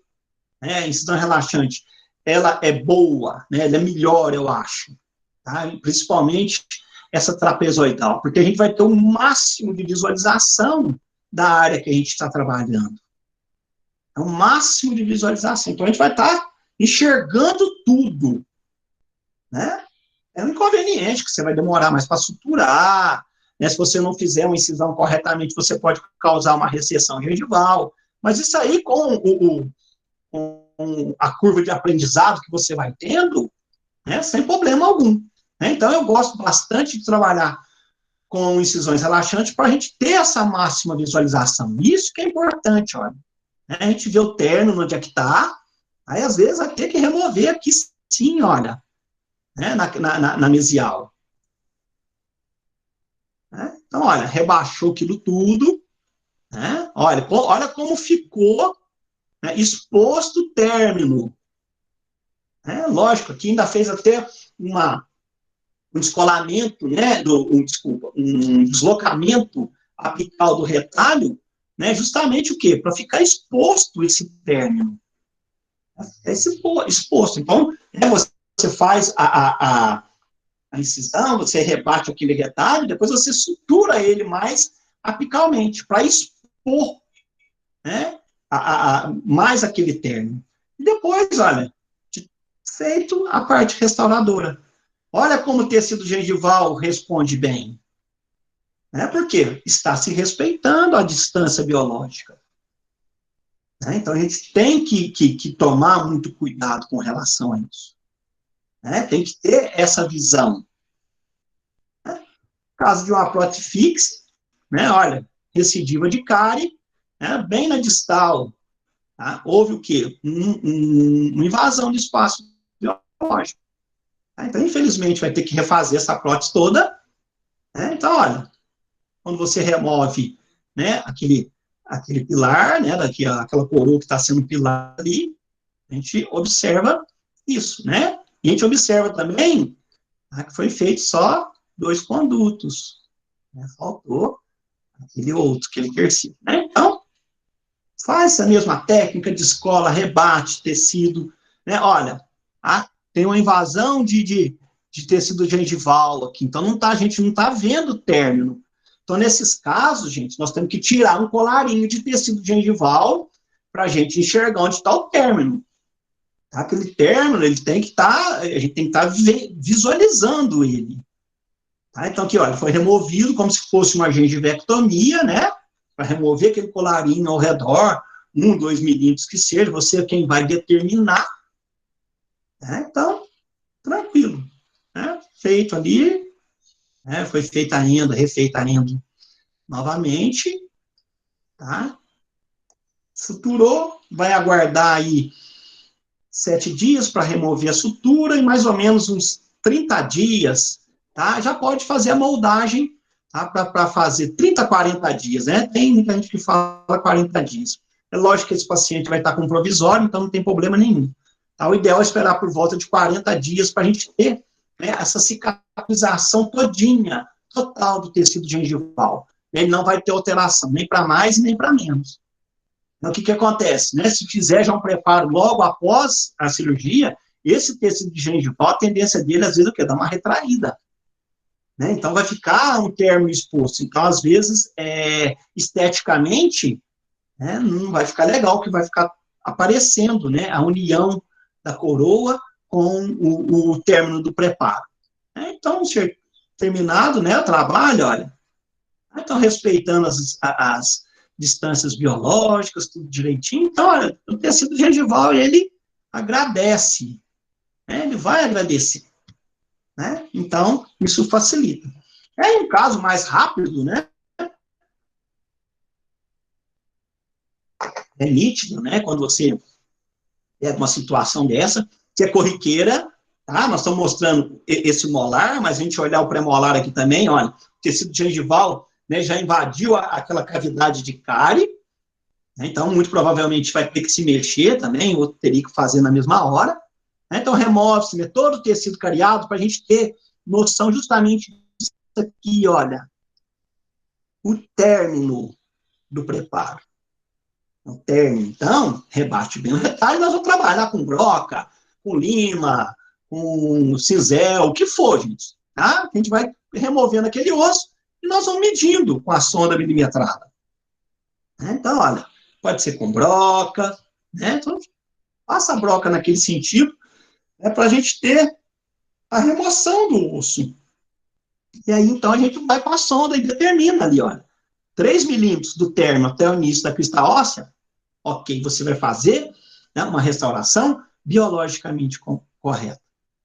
Né? A incisão relaxante, ela é boa, né? Ela é melhor, eu acho. Tá? Principalmente essa trapezoidal, porque a gente vai ter o máximo de visualização da área que a gente está trabalhando. É o máximo de visualização. Então, a gente vai estar enxergando tudo. Né? É um inconveniente que você vai demorar mais para suturar, né? Se você não fizer uma incisão corretamente, você pode causar uma recessão gengival, mas isso aí, com a curva de aprendizado que você vai tendo, né, sem problema algum. Né? Então, eu gosto bastante de trabalhar com incisões relaxantes para a gente ter essa máxima visualização. Isso que é importante, olha. A gente vê o terno, onde é que está, aí, às vezes, vai ter que remover aqui, sim, olha, né, na mesial. Né? Então, olha, rebaixou aquilo tudo, né? Olha como ficou, né, exposto o término. Lógico, aqui ainda fez até um descolamento, né, um deslocamento apical do retalho, né, justamente o quê? Para ficar exposto esse término. Exposto. Então, né, você faz a incisão, você rebate aquele retalho, depois você sutura ele mais apicalmente, para expor, né, mais aquele término. E depois, olha, feito a parte restauradora. Olha como o tecido gengival responde bem. Né? Porque está se respeitando a distância biológica. Né? Então, a gente tem que tomar muito cuidado com relação a isso. Né? Tem que ter essa visão. Né? No caso de uma prótese fixa, né, olha, recidiva de cárie, né, bem na distal, tá? Houve o quê? Uma invasão do espaço biológico. Tá? Então, infelizmente, vai ter que refazer essa prótese toda, né? Então, olha, quando você remove, né, aquele pilar, né, aquela coroa que está sendo pilar ali, a gente observa isso, né? E a gente observa também, tá, que foi feito só 2 condutos, né? Faltou aquele outro, aquele terceiro, né? Então, faz a mesma técnica de escola, rebate tecido, né? Olha, tem uma invasão de tecido gengival aqui, então a gente não está vendo o término. Então, nesses casos, gente, nós temos que tirar um colarinho de tecido gengival para a gente enxergar onde está o término. Tá? Aquele término, ele tem que estar, a gente tem que estar visualizando ele. Tá? Então, aqui, olha, foi removido como se fosse uma gengivectomia, né? Para remover aquele colarinho ao redor, 2 milímetros que seja, você é quem vai determinar. Né? Então, tranquilo. Né? Feito ali, né? Foi feita a endo, refeita a endo novamente, tá? Suturou, vai aguardar aí 7 dias para remover a sutura e mais ou menos uns 30 dias, tá? Já pode fazer a moldagem, tá? Para fazer 30, 40 dias, né? Tem muita gente que fala 40 dias. É lógico que esse paciente vai estar com provisório, então não tem problema nenhum. Tá? O ideal é esperar por volta de 40 dias para a gente ter, né, essa cicatrização todinha, total do tecido gengival. Ele não vai ter alteração, nem para mais, nem para menos. Então, o que acontece? Né? Se fizer já um preparo logo após a cirurgia, esse tecido de gengival, a tendência dele, às vezes, é o quê? Dar uma retraída. Né? Então, vai ficar um término exposto. Então, às vezes, esteticamente, né, não vai ficar legal, que vai ficar aparecendo, né, a união da coroa com o término do preparo. Então, terminado, né, o trabalho, olha, então, respeitando as distâncias biológicas, tudo direitinho. Então, olha, o tecido gengival, ele agradece, né? Ele vai agradecer, né? Então, isso facilita. Um caso mais rápido, né? É nítido, né? Quando você pega uma situação dessa, que é corriqueira, tá? Nós estamos mostrando esse molar, mas a gente olhar o pré-molar aqui também, olha, o tecido gengival, né, já invadiu aquela cavidade de cárie, né, então, muito provavelmente, vai ter que se mexer também, ou teria que fazer na mesma hora, né, então, remove-se, né, todo o tecido cariado, para a gente ter noção justamente disso aqui, olha, o término do preparo. O término, então, rebate bem o retalho, nós vamos trabalhar com broca, com lima, com cinzel, o que for, gente, tá? A gente vai removendo aquele osso, e nós vamos medindo com a sonda milimetrada. Então, olha, pode ser com broca, né? Então, passa a broca naquele sentido, né, para a gente ter a remoção do osso. E aí, então, a gente vai com a sonda e determina ali, olha, 3 milímetros do término até o início da crista óssea, ok, você vai fazer, né, uma restauração biologicamente correta.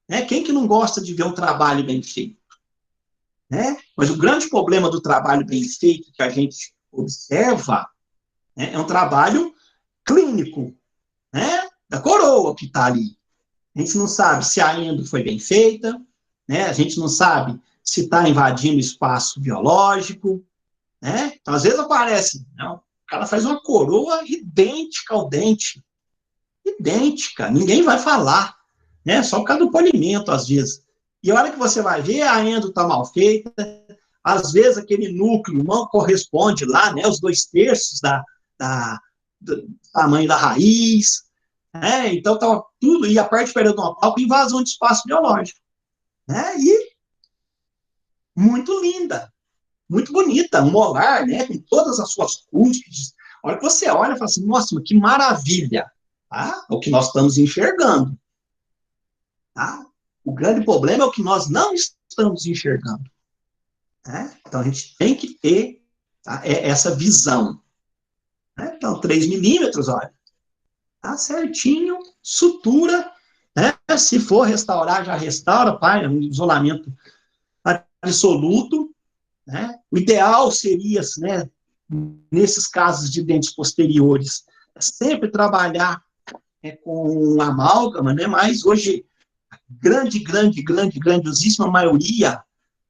Né? Quem que não gosta de ver um trabalho bem feito? Né? Mas o grande problema do trabalho bem feito que a gente observa, né, é um trabalho clínico, né, da coroa que está ali. A gente não sabe se a endo foi bem feita, né, a gente não sabe se está invadindo o espaço biológico, né? Então, às vezes aparece, não, o cara faz uma coroa idêntica ao dente, idêntica, ninguém vai falar, né, só por causa do polimento, às vezes. E a hora que você vai ver, a endo está mal feita, às vezes aquele núcleo não corresponde lá, né, os 2/3 do tamanho da raiz, né, então estava tudo, e a parte periodontal com invasão de espaço biológico, né, e muito linda, muito bonita, um molar, né, com todas as suas cúspides. A hora que você olha e fala assim, nossa, que maravilha, tá? É o que nós estamos enxergando, tá? O grande problema é o que nós não estamos enxergando, né? Então, a gente tem que ter, tá, essa visão. Né? Então, 3 milímetros, olha, tá certinho, sutura, né? Se for restaurar, já restaura, pai, um isolamento absoluto, né? O ideal seria, né, nesses casos de dentes posteriores, sempre trabalhar com amálgama, né? Mas hoje, grandiosíssima maioria,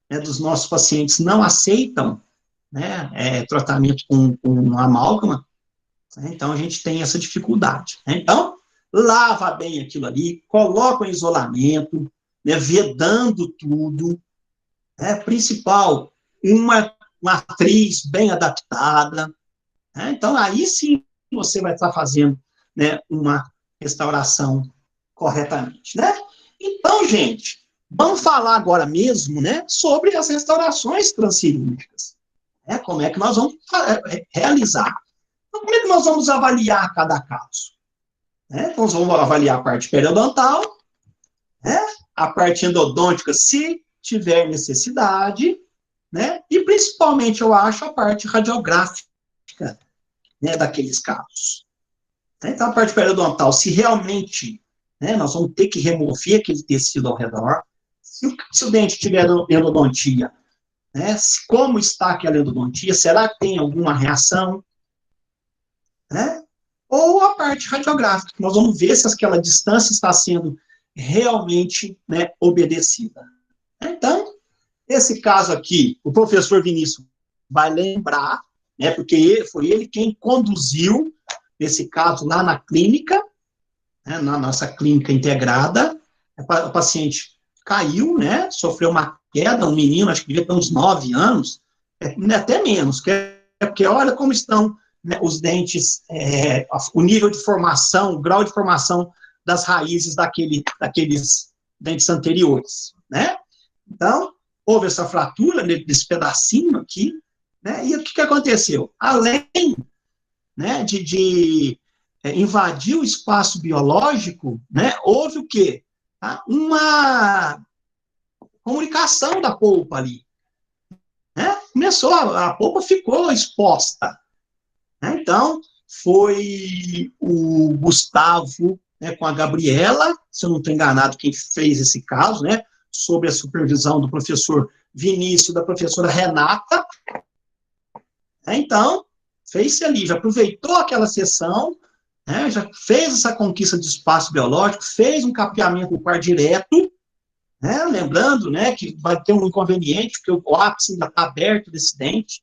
né, dos nossos pacientes não aceitam, né, tratamento com amálgama, né? Então a gente tem essa dificuldade, né? Então, lava bem aquilo ali, coloca em isolamento, né, vedando tudo, né? Principal, uma matriz bem adaptada, né? Então aí sim você vai estar fazendo, né, uma restauração corretamente, né? Então, gente, vamos falar agora mesmo, né, sobre as restaurações transcirúrgicas, né? Como é que nós vamos realizar? Então, como é que nós vamos avaliar cada caso? Né? Então, nós vamos avaliar a parte periodontal, né, a parte endodôntica, se tiver necessidade, né, e principalmente, eu acho, a parte radiográfica, né, daqueles casos. Então, a parte periodontal, se realmente, né, nós vamos ter que remover aquele tecido ao redor, se o dente tiver endodontia, né, como está aquela endodontia, será que tem alguma reação, né? Ou a parte radiográfica, nós vamos ver se aquela distância está sendo realmente, né, obedecida. Então, esse caso aqui, o professor Vinícius vai lembrar, né, porque foi ele quem conduziu esse caso lá na clínica, né, na nossa clínica integrada. O paciente caiu, né, sofreu uma queda, um menino, acho que devia ter uns 9 anos, até menos, porque olha como estão, né, os dentes, o nível de formação, o grau de formação das raízes daqueles dentes anteriores, né? Então, houve essa fratura desse pedacinho aqui, né? E o que aconteceu? Além, né, de invadir o espaço biológico, né, houve o quê? Uma comunicação da polpa ali, né? Começou, a polpa ficou exposta, né? Então, foi o Gustavo, né, com a Gabriela, se eu não estou enganado, quem fez esse caso, né, sob a supervisão do professor Vinícius, da professora Renata. Então, fez-se ali, já aproveitou aquela sessão, né, já fez essa conquista de espaço biológico, fez um capeamento pulpar direto, né, lembrando, né, que vai ter um inconveniente, porque o ápice ainda está aberto desse dente.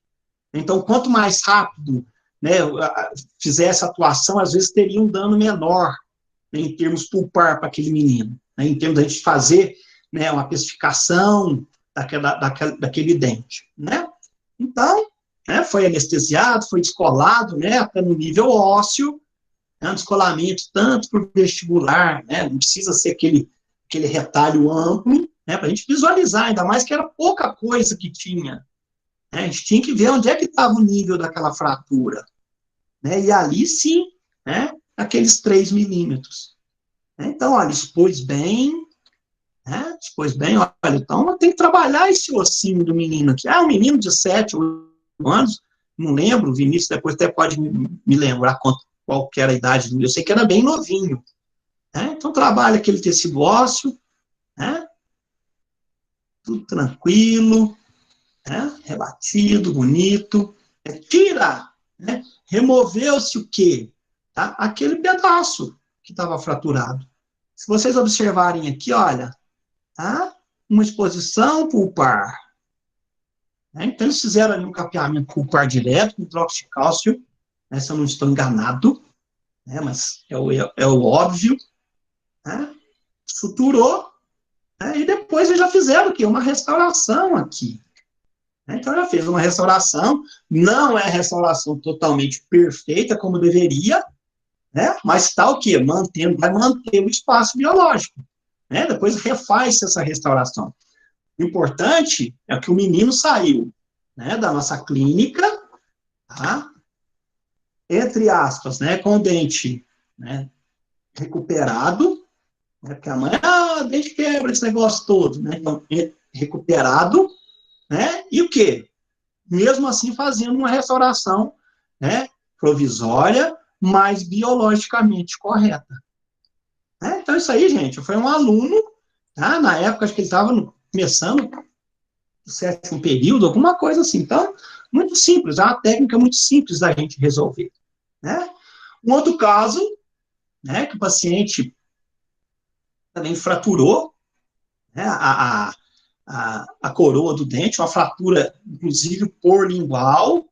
Então, quanto mais rápido, né, fizer essa atuação, às vezes teria um dano menor, né, em termos pulpar para aquele menino, né, em termos da gente fazer, né, uma pacificação daquele dente, né? Então, né, foi anestesiado, foi descolado, né, até no nível ósseo, né, um descolamento tanto por vestibular, né, não precisa ser aquele retalho amplo, né, para a gente visualizar, ainda mais que era pouca coisa que tinha, né, a gente tinha que ver onde é que estava o nível daquela fratura, né, e ali sim, né, aqueles 3 milímetros. Então, olha, expôs bem, né, olha, então tem que trabalhar esse ossinho do menino aqui. Um menino de 7, 8 anos, não lembro, o Vinícius depois até pode me lembrar qual que era a idade do meu, eu sei que era bem novinho, né? Então trabalha aquele tecido ósseo, né? Tudo tranquilo, né? Rebatido, bonito, tira, né? Removeu-se o quê? Tá? Aquele pedaço que estava fraturado. Se vocês observarem aqui, olha, tá? Uma exposição pulpar, né? Então eles fizeram ali um capeamento pulpar direto com hidróxido de cálcio, né? Se eu não estou enganado, né? Mas é o óbvio, né? Suturou, né? E depois eles já fizeram o quê? Uma restauração aqui. Então, já fez uma restauração, não é restauração totalmente perfeita, como deveria, né? Mas está o quê? Vai manter o espaço biológico, né? Depois refaz essa restauração. O importante é que o menino saiu, né, da nossa clínica, tá? Entre aspas, né, com o dente, né, recuperado, né, porque a mãe, dente quebra, esse negócio todo, né? Então, recuperado, né? E o quê? Mesmo assim fazendo uma restauração, né, provisória, mas biologicamente correta. Então, isso aí, gente, foi um aluno, tá? Na época, acho que ele estava começando do 7º período, alguma coisa assim. Então, muito simples, é uma técnica muito simples da gente resolver, né? Um outro caso, né, que o paciente também fraturou, né, a coroa do dente, uma fratura, inclusive, por lingual,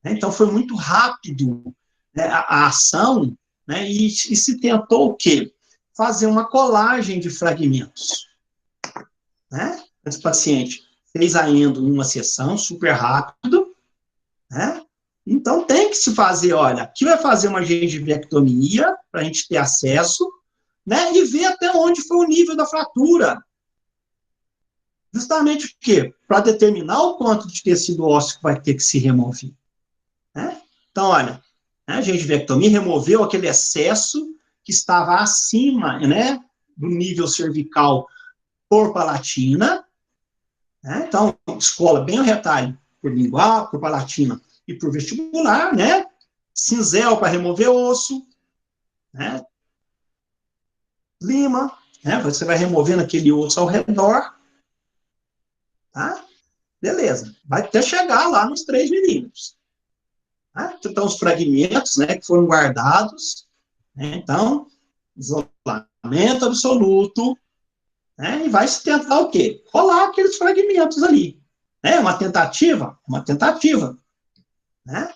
né, então foi muito rápido, né, a ação, né, e se tentou o quê? Fazer uma colagem de fragmentos, né? Esse paciente fez a endo numa sessão, super rápido, né? Então tem que se fazer, olha, aqui vai fazer uma gengivectomia, para a gente ter acesso, né, e ver até onde foi o nível da fratura. Justamente o quê? Para determinar o quanto de tecido ósseo que vai ter que se remover, né? Então, olha, né, a gengivectomia removeu aquele excesso que estava acima, né, do nível cervical por palatina, né? Então, escola bem o retalho por lingual, por palatina e por vestibular, né? Cinzel para remover osso, né? Lima, né? Você vai removendo aquele osso ao redor, tá? Beleza. Vai até chegar lá nos 3 milímetros. Tá? Então, os fragmentos, né, que foram guardados, né? Então, isolamento absoluto, né? E vai se tentar o quê? Colar aqueles fragmentos ali. É uma tentativa? Uma tentativa, né?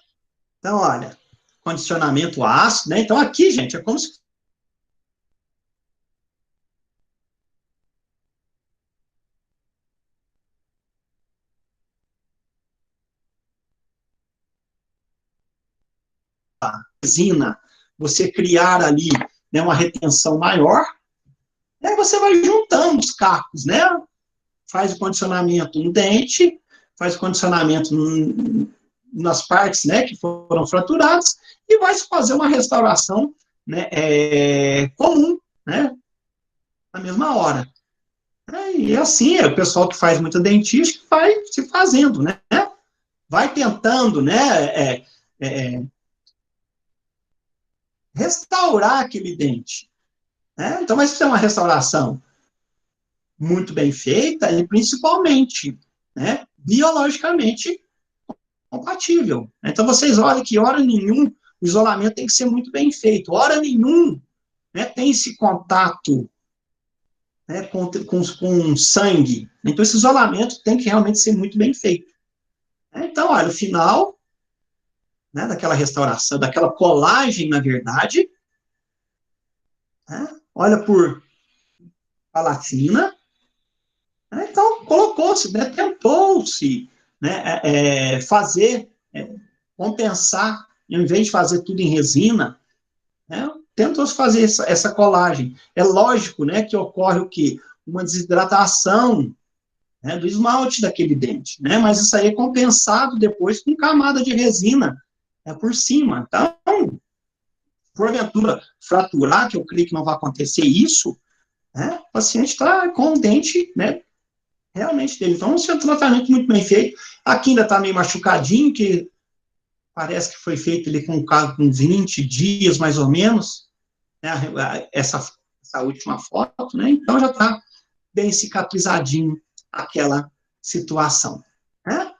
Então, olha, condicionamento ácido, né? Então, aqui, gente, é como se resina, você criar ali, né, uma retenção maior, aí você vai juntando os cacos, né? Faz o condicionamento no dente, faz o condicionamento nas partes, né, que foram fraturadas, e vai se fazer uma restauração, né, comum, né, na mesma hora. E assim, é o pessoal que faz muita dentística vai se fazendo, né? Vai tentando, né, restaurar aquele dente, né? Então, vai ser uma restauração muito bem feita e, principalmente, né, biologicamente compatível. Então, vocês olhem que, hora nenhum, o isolamento tem que ser muito bem feito. Hora nenhum, né, tem esse contato, né, com sangue. Então, esse isolamento tem que realmente ser muito bem feito. Então, olha, o final, né, daquela restauração, daquela colagem, na verdade, né, olha por palatina, né, então colocou-se, né, tentou-se, né, fazer, compensar, ao invés de fazer tudo em resina, né, tentou-se fazer essa colagem. É lógico, né, que ocorre o quê? Uma desidratação, né, do esmalte daquele dente, né, mas isso aí é compensado depois com camada de resina, por cima. Então, porventura, fraturar, que eu creio que não vai acontecer isso, né, o paciente está com o dente, né, realmente dele. Então, é um tratamento muito bem feito. Aqui ainda está meio machucadinho, que parece que foi feito ali com 20 dias, mais ou menos, né, essa última foto, né, então já está bem cicatrizadinho aquela situação, né.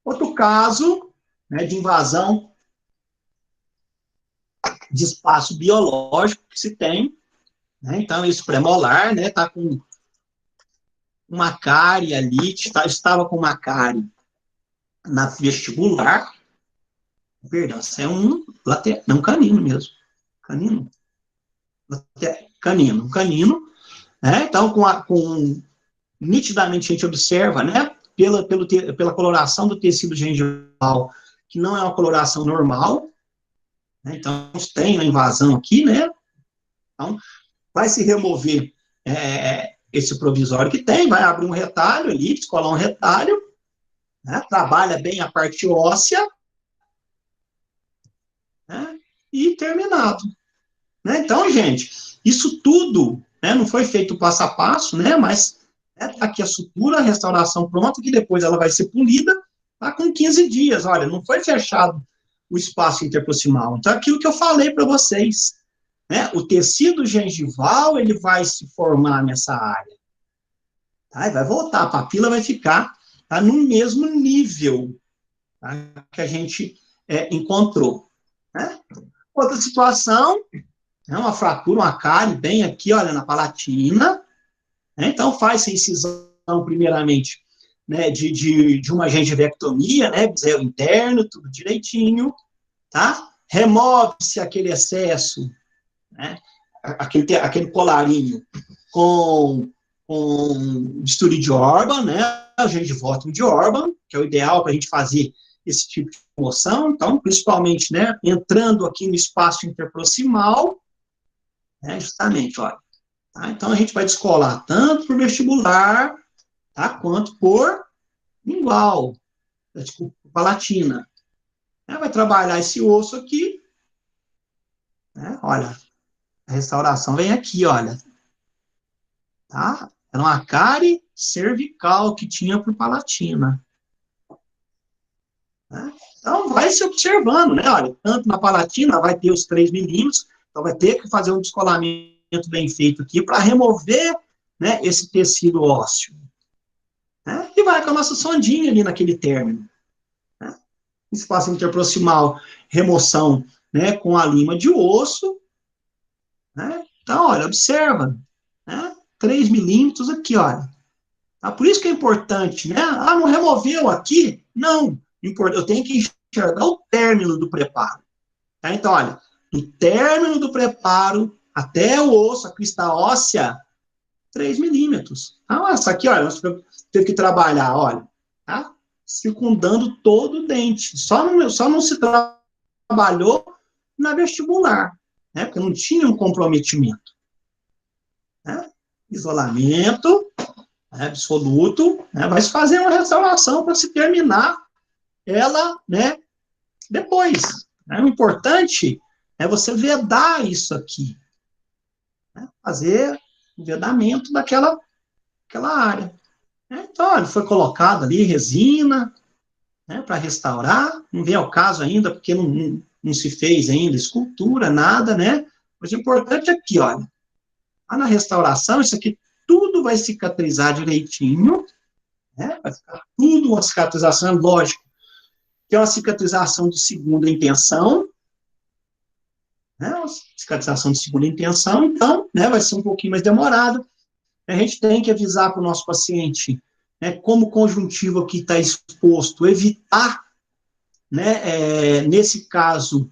Outro caso, né, de invasão de espaço biológico que se tem, né, então esse premolar, né, está com uma cárie ali, estava com uma cárie na vestibular, perdão, isso é um canino mesmo, um canino, né, então nitidamente a gente observa, né, pela coloração do tecido gengival, que não é uma coloração normal, né, então tem a invasão aqui, né, então vai se remover esse provisório que tem, vai abrir um retalho ali, descolar um retalho, né, trabalha bem a parte óssea, né, e terminado. Né? Então, gente, isso tudo, né, não foi feito passo a passo, né, mas tá aqui a sutura, a restauração pronta, que depois ela vai ser polida, tá com 15 dias. Olha, não foi fechado o espaço interproximal. Então, aquilo que eu falei para vocês, né, o tecido gengival, ele vai se formar nessa área. Tá? E vai voltar, a papila vai ficar tá no mesmo nível, tá, que a gente encontrou. Né? Outra situação, uma fratura, uma cárie, bem aqui, olha, na palatina. Né? Então, faz-se a incisão, primeiramente, né, de uma gengivectomia, né, bezerro interno, tudo direitinho, tá? Remove-se aquele excesso, né, aquele colarinho com bisturi de Orban, né, o gengivótomo de Orban, que é o ideal para a gente fazer esse tipo de remoção. Então, principalmente, né, entrando aqui no espaço interproximal, né, justamente, olha. Tá? Então, a gente vai descolar tanto por vestibular, tá, quanto por lingual, tipo, palatina. Né? Vai trabalhar esse osso aqui, né? Olha, a restauração vem aqui, olha. Tá? Era uma cárie cervical que tinha por palatina. Né? Então, vai se observando, né? Olha, tanto na palatina vai ter os 3 milímetros, então vai ter que fazer um descolamento bem feito aqui para remover, né, esse tecido ósseo. Né? E vai com a nossa sondinha ali naquele término. Né? Espaço interproximal, remoção, né, com a lima de osso. Né? Então, olha, observa. Né? 3 milímetros aqui, olha. Tá? Por isso que é importante, né? Ah, não removeu aqui? Não. Eu tenho que enxergar o término do preparo. Tá? Então, olha, do término do preparo até o osso, a crista óssea, 3 milímetros. Então, essa aqui, olha, nós teve que trabalhar, olha, tá? Circundando todo o dente. Só não se trabalhou na vestibular, né? Porque não tinha um comprometimento. Né? Isolamento, né, absoluto, né? Vai se fazer uma restauração para se terminar ela, né, depois. Né? O importante é você vedar isso aqui. Né? Fazer o vedamento daquela área. Então, olha, foi colocado ali resina, né, para restaurar. Não vem ao caso ainda, porque não se fez ainda escultura, nada, né? Mas o importante é aqui, olha. Lá na restauração, isso aqui tudo vai cicatrizar direitinho, né? Vai ficar tudo uma cicatrização, lógico, que é uma cicatrização de segunda intenção, né? Uma cicatrização de segunda intenção, então, né, vai ser um pouquinho mais demorado. A gente tem que avisar para o nosso paciente, né, como o conjuntivo aqui está exposto, evitar, né, nesse caso,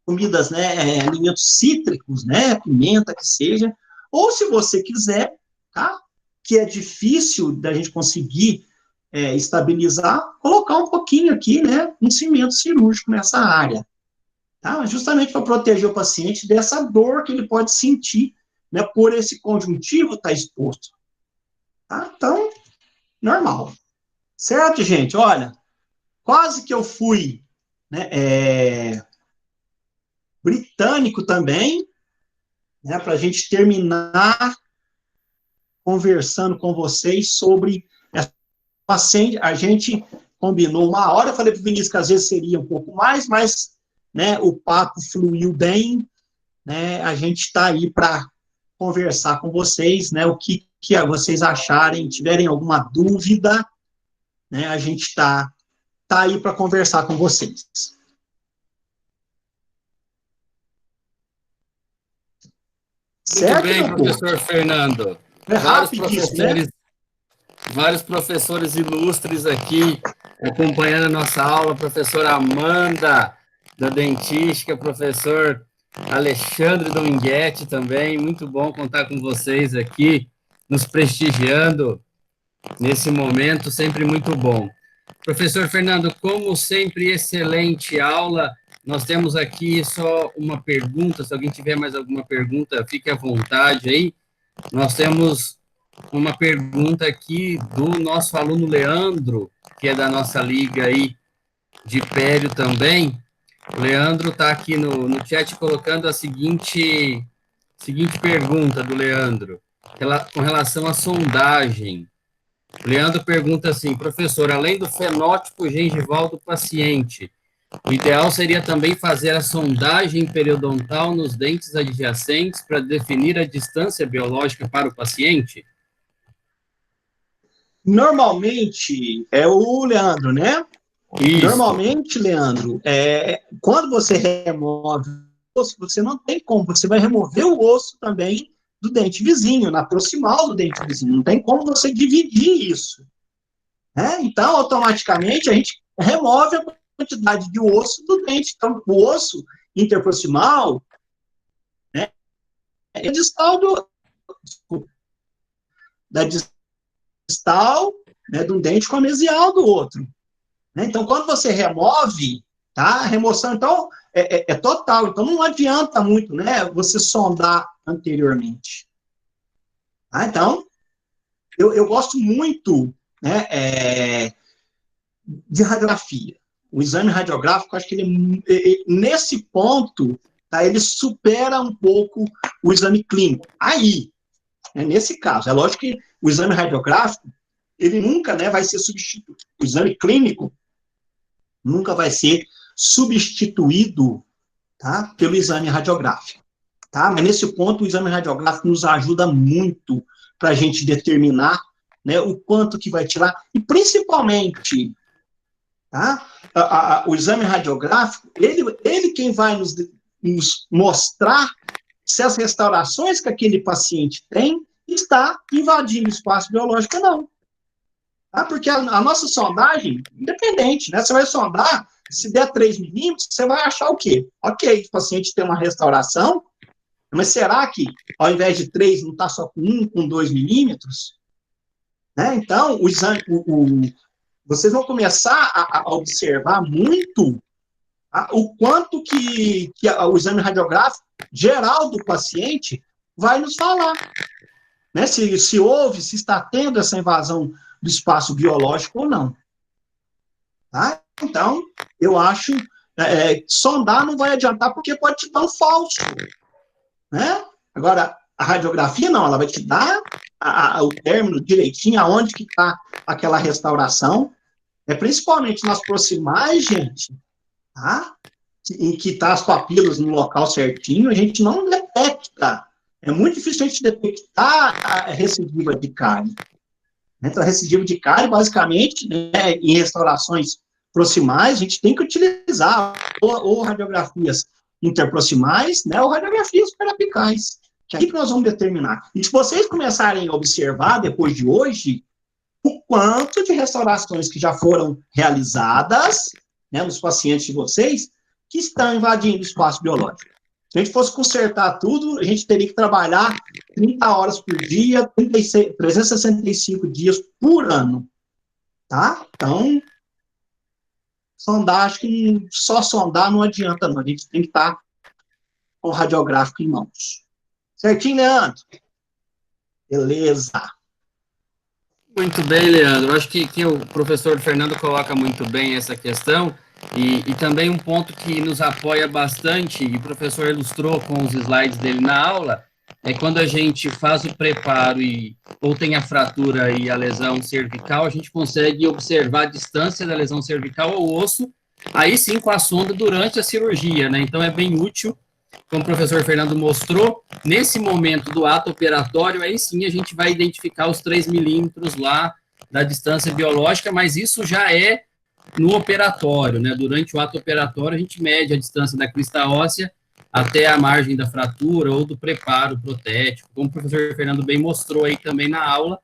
comidas, né, alimentos cítricos, né, pimenta que seja, ou se você quiser, tá, que é difícil da gente conseguir estabilizar, colocar um pouquinho aqui, né, um cimento cirúrgico nessa área, tá, justamente para proteger o paciente dessa dor que ele pode sentir, né, por esse conjuntivo estar exposto. Tá? Então, normal. Certo, gente? Olha, quase que eu fui, né, britânico também, né, para a gente terminar conversando com vocês sobre essa paciente. A gente combinou 1 hora, eu falei para o Vinícius que às vezes seria um pouco mais, mas, né, o papo fluiu bem, né, a gente está aí para conversar com vocês, né, o que vocês acharem, tiverem alguma dúvida, né, a gente tá aí para conversar com vocês. Muito bem, professor Fernando. Vários professores ilustres aqui acompanhando a nossa aula, professora Amanda, da dentística, professor Alexandre Dominguete também, muito bom contar com vocês aqui, nos prestigiando nesse momento, sempre muito bom. Professor Fernando, como sempre, excelente aula. Nós temos aqui só uma pergunta, se alguém tiver mais alguma pergunta, fique à vontade aí. Nós temos uma pergunta aqui do nosso aluno Leandro, que é da nossa liga aí de pério também. O Leandro está aqui no chat colocando a seguinte pergunta do Leandro, com relação à sondagem. O Leandro pergunta assim, professor, além do fenótipo gengival do paciente, o ideal seria também fazer a sondagem periodontal nos dentes adjacentes para definir a distância biológica para o paciente? Normalmente, é o Leandro, né? Isso. Normalmente, Leandro, quando você remove o osso, você não tem como, você vai remover o osso também do dente vizinho, na proximal do dente vizinho. Não tem como você dividir isso. Né? Então, automaticamente, a gente remove a quantidade de osso do dente. Então, o osso interproximal, né, é distal da distal, né, de um dente com a mesial do outro. Né? Então, quando você remove, tá? A remoção, então, é total. Então, não adianta muito, né, você sondar anteriormente. Tá? Então, eu gosto muito, né, de radiografia. O exame radiográfico, acho que ele, nesse ponto, tá, ele supera um pouco o exame clínico. Aí, nesse caso, é lógico que o exame radiográfico, ele nunca, né, vai ser substituído. O exame clínico nunca vai ser substituído, tá, pelo exame radiográfico. Tá? Mas nesse ponto, o exame radiográfico nos ajuda muito para a gente determinar, né, o quanto que vai tirar, e principalmente, tá, o exame radiográfico, ele quem vai nos mostrar se as restaurações que aquele paciente tem está invadindo o espaço biológico ou não. Tá? Porque a nossa sondagem, independente, né? Você vai sondar, se der 3 milímetros, você vai achar o quê? Ok, o paciente tem uma restauração, mas será que, ao invés de 3, não está só com 1, com 2 milímetros? Né? Então, o exame, vocês vão começar a observar muito o quanto que o exame radiográfico geral do paciente vai nos falar. Né? Se houve, se está tendo essa invasão do espaço biológico ou não. Tá? Então, eu acho, sondar não vai adiantar porque pode te dar um falso. Né? Agora, a radiografia não, ela vai te dar o término direitinho, aonde que está aquela restauração, principalmente nas proximais, gente, tá? Em que está as papilas no local certinho, a gente não detecta. É muito difícil a gente detectar a recidiva de cárie. Então, a recidiva de cárie, basicamente, né, em restaurações proximais, a gente tem que utilizar ou radiografias interproximais, né, ou radiografias perapicais, que é aí que nós vamos determinar. E se vocês começarem a observar, depois de hoje, o quanto de restaurações que já foram realizadas, né, nos pacientes de vocês, que estão invadindo o espaço biológico. Se a gente fosse consertar tudo, a gente teria que trabalhar 30 horas por dia, 365 dias por ano. Tá? Então, sondar, acho que só sondar não adianta, não. A gente tem que estar com o radiográfico em mãos. Certinho, Leandro? Beleza. Muito bem, Leandro. Acho que o professor Fernando coloca muito bem essa questão e também um ponto que nos apoia bastante, e o professor ilustrou com os slides dele na aula, é quando a gente faz o preparo ou tem a fratura e a lesão cervical, a gente consegue observar a distância da lesão cervical ao osso, aí sim com a sonda durante a cirurgia, né? Então é bem útil, como o professor Fernando mostrou, nesse momento do ato operatório, aí sim a gente vai identificar os 3 milímetros lá da distância biológica, mas isso já é no operatório, né? Durante o ato operatório, a gente mede a distância da crista óssea até a margem da fratura ou do preparo protético, como o professor Fernando bem mostrou aí também na aula,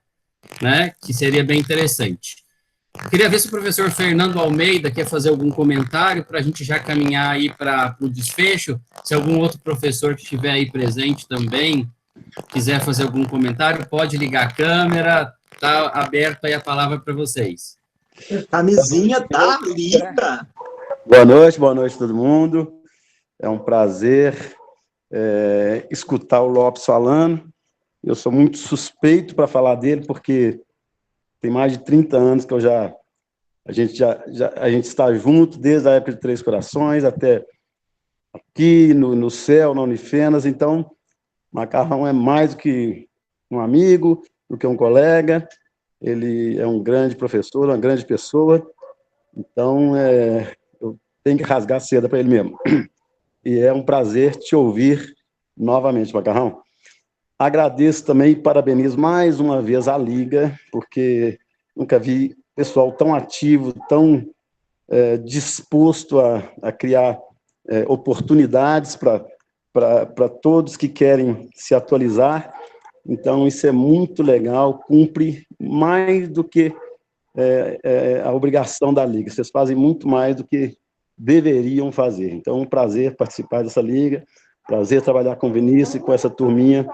né? Que seria bem interessante. Queria ver se o professor Fernando Almeida quer fazer algum comentário para a gente já caminhar aí para o desfecho. Se algum outro professor que estiver aí presente também quiser fazer algum comentário, pode ligar a câmera, está aberta aí a palavra para vocês. Camisinha da Liga. Boa noite a todo mundo. É um prazer escutar o Lopes falando. Eu sou muito suspeito para falar dele, porque tem mais de 30 anos que a gente está junto, desde a época de Três Corações, até aqui no CEL, na Unifenas. Então, Macarrão é mais do que um amigo, do que um colega. Ele é um grande professor, uma grande pessoa. Então, eu tenho que rasgar seda para ele mesmo. E é um prazer te ouvir novamente, Macarrão. Agradeço também e parabenizo mais uma vez a Liga, porque nunca vi pessoal tão ativo, tão disposto a criar oportunidades para todos que querem se atualizar. Então, isso é muito legal, cumpre mais do que a obrigação da Liga. Vocês fazem muito mais do que deveriam fazer. Então, é um prazer participar dessa Liga, prazer trabalhar com o Vinícius e com essa turminha,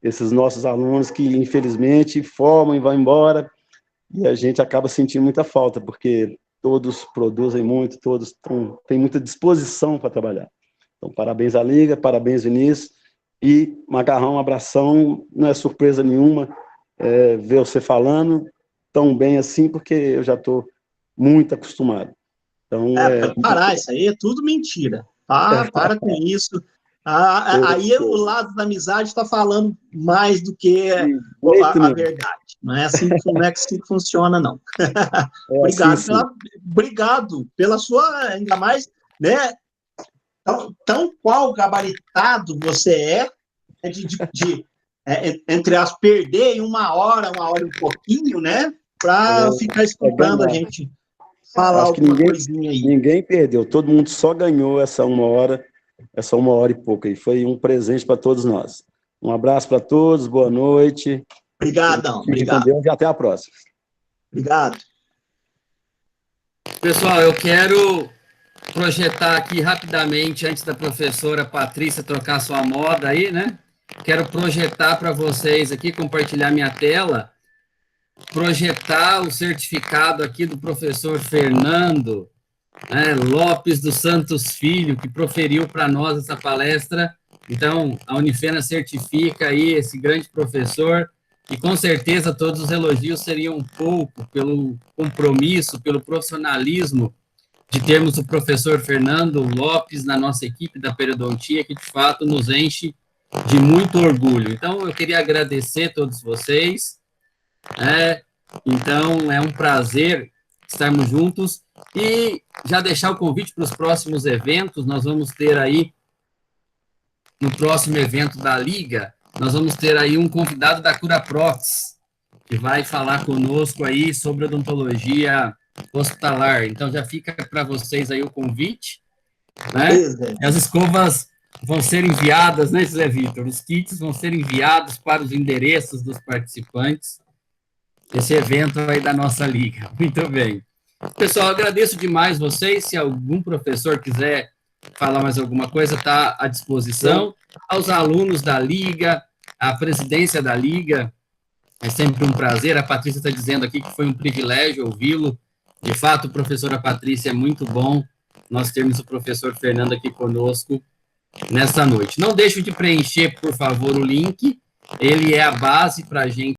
esses nossos alunos que, infelizmente, formam e vão embora, e a gente acaba sentindo muita falta, porque todos produzem muito, todos têm muita disposição para trabalhar. Então, parabéns à Liga, parabéns, Vinícius, e Macarrão, um abração, não é surpresa nenhuma ver você falando tão bem assim, porque eu já estou muito acostumado. Então, parar, isso aí é tudo mentira. Para com isso. Aí o lado da amizade está falando mais do que a verdade. Não é assim que funciona, não. Obrigado pela sua, ainda mais, né? Tão qual gabaritado você entre as perder em uma hora e um pouquinho, né? Para ficar escutando a gente falar alguma coisinha aí. Ninguém perdeu, todo mundo só ganhou essa uma hora e pouco. E foi um presente para todos nós. Um abraço para todos, boa noite. Obrigadão. Obrigado. Com Deus e até a próxima. Obrigado. Pessoal, eu quero projetar aqui rapidamente, antes da professora Patrícia trocar sua moda aí, né? Quero projetar para vocês aqui, compartilhar minha tela, projetar o certificado aqui do professor Fernando Lopes dos Santos Filho, que proferiu para nós essa palestra. Então, a Unifena certifica aí esse grande professor, e com certeza todos os elogios seriam pouco pelo compromisso, pelo profissionalismo de termos o professor Fernando Lopes na nossa equipe da periodontia, que de fato nos enche de muito orgulho. Então, eu queria agradecer a todos vocês. Então, é um prazer estarmos juntos e já deixar o convite para os próximos eventos. Nós vamos ter aí, no próximo evento da Liga, nós vamos ter aí um convidado da Curaprox, que vai falar conosco aí sobre odontologia hospitalar. Então, já fica para vocês aí o convite, né? As escovas vão ser enviadas, né, José Vitor? Os kits vão ser enviados para os endereços dos participantes desse evento aí da nossa Liga. Muito bem. Pessoal, agradeço demais vocês. Se algum professor quiser falar mais alguma coisa, está à disposição. Aos alunos da Liga, à presidência da Liga, é sempre um prazer. A Patrícia está dizendo aqui que foi um privilégio ouvi-lo. De fato, professora Patrícia, é muito bom nós termos o professor Fernando aqui conosco nessa noite. Não deixe de preencher, por favor, o link. Ele é a base para a gente